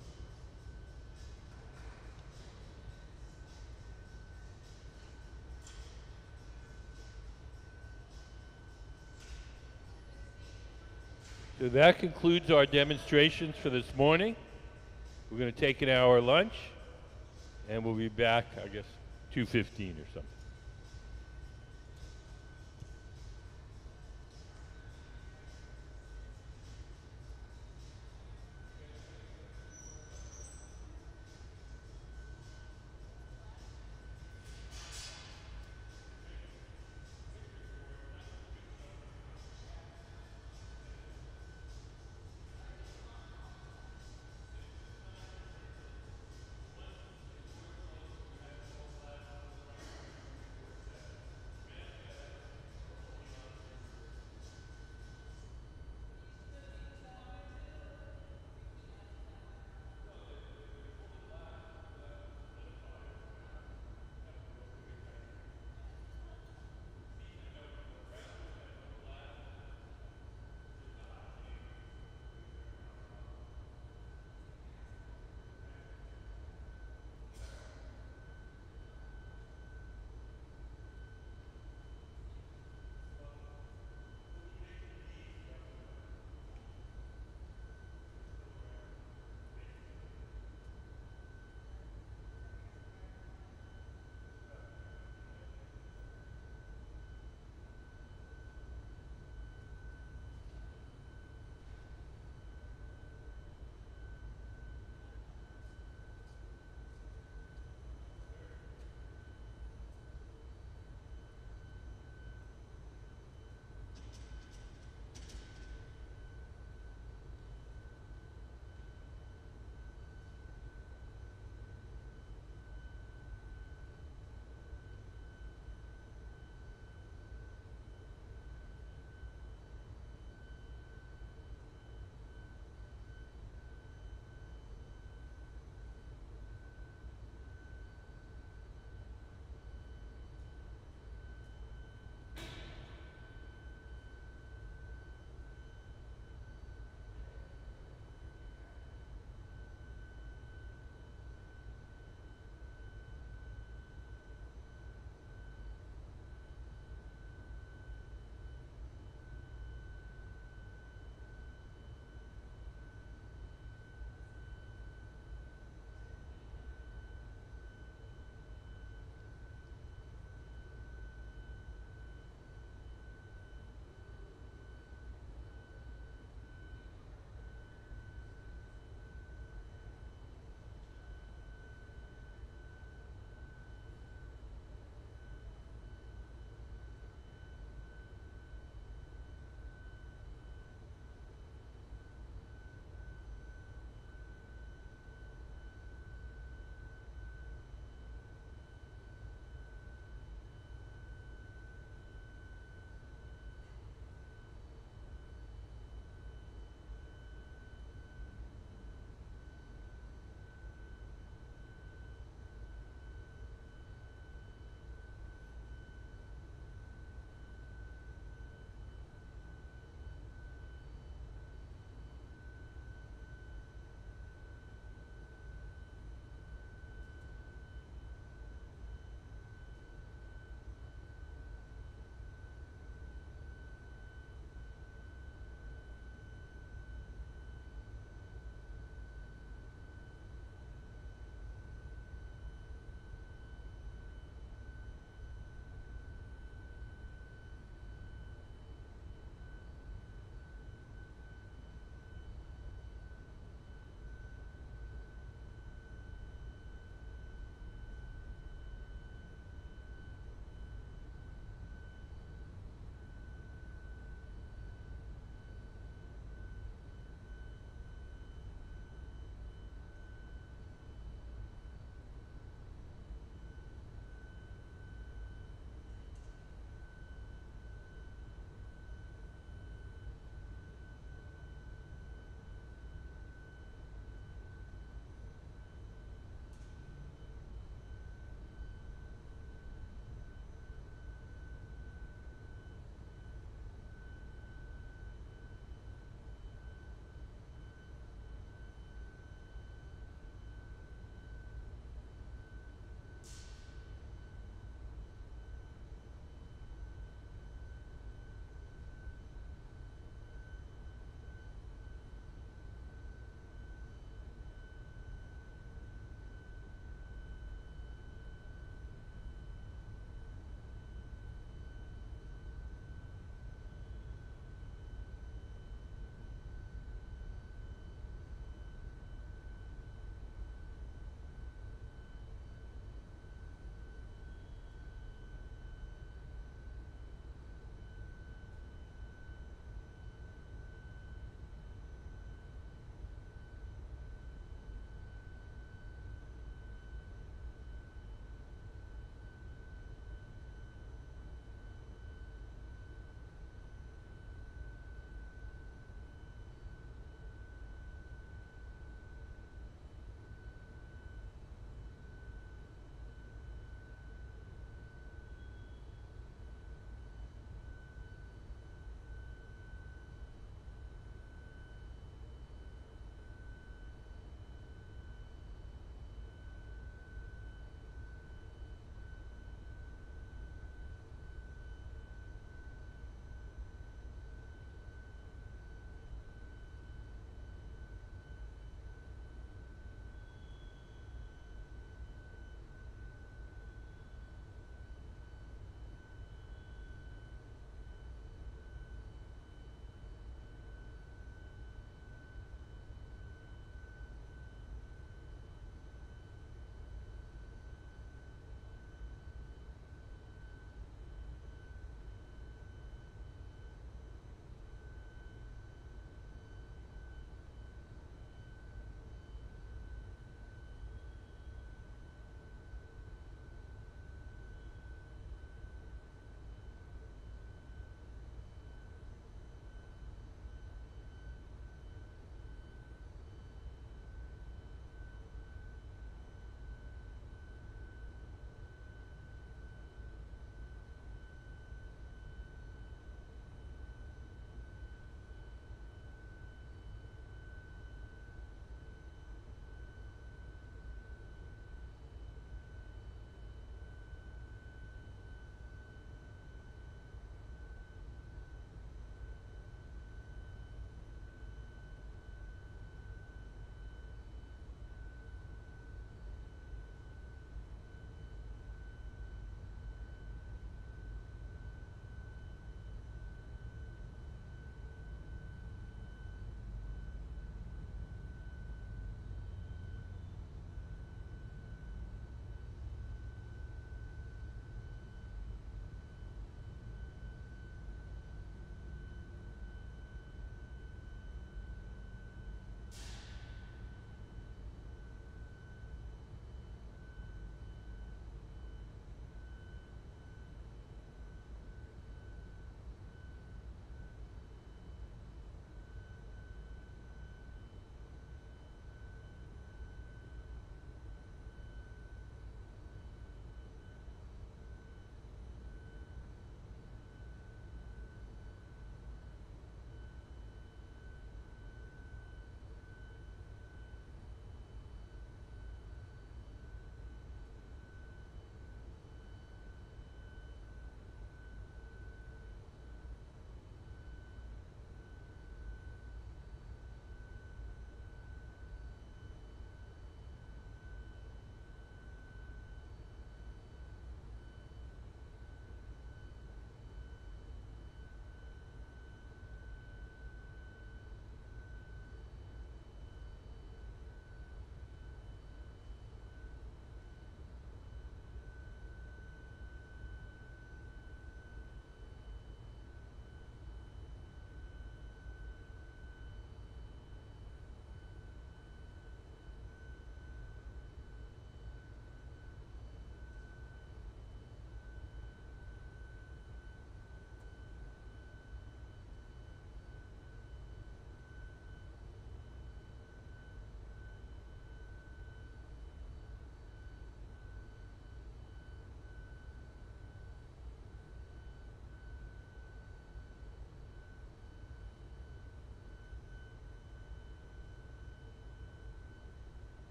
So that concludes our demonstrations for this morning. We're going to take an hour lunch, and we'll be back, I guess, 2:15 or something.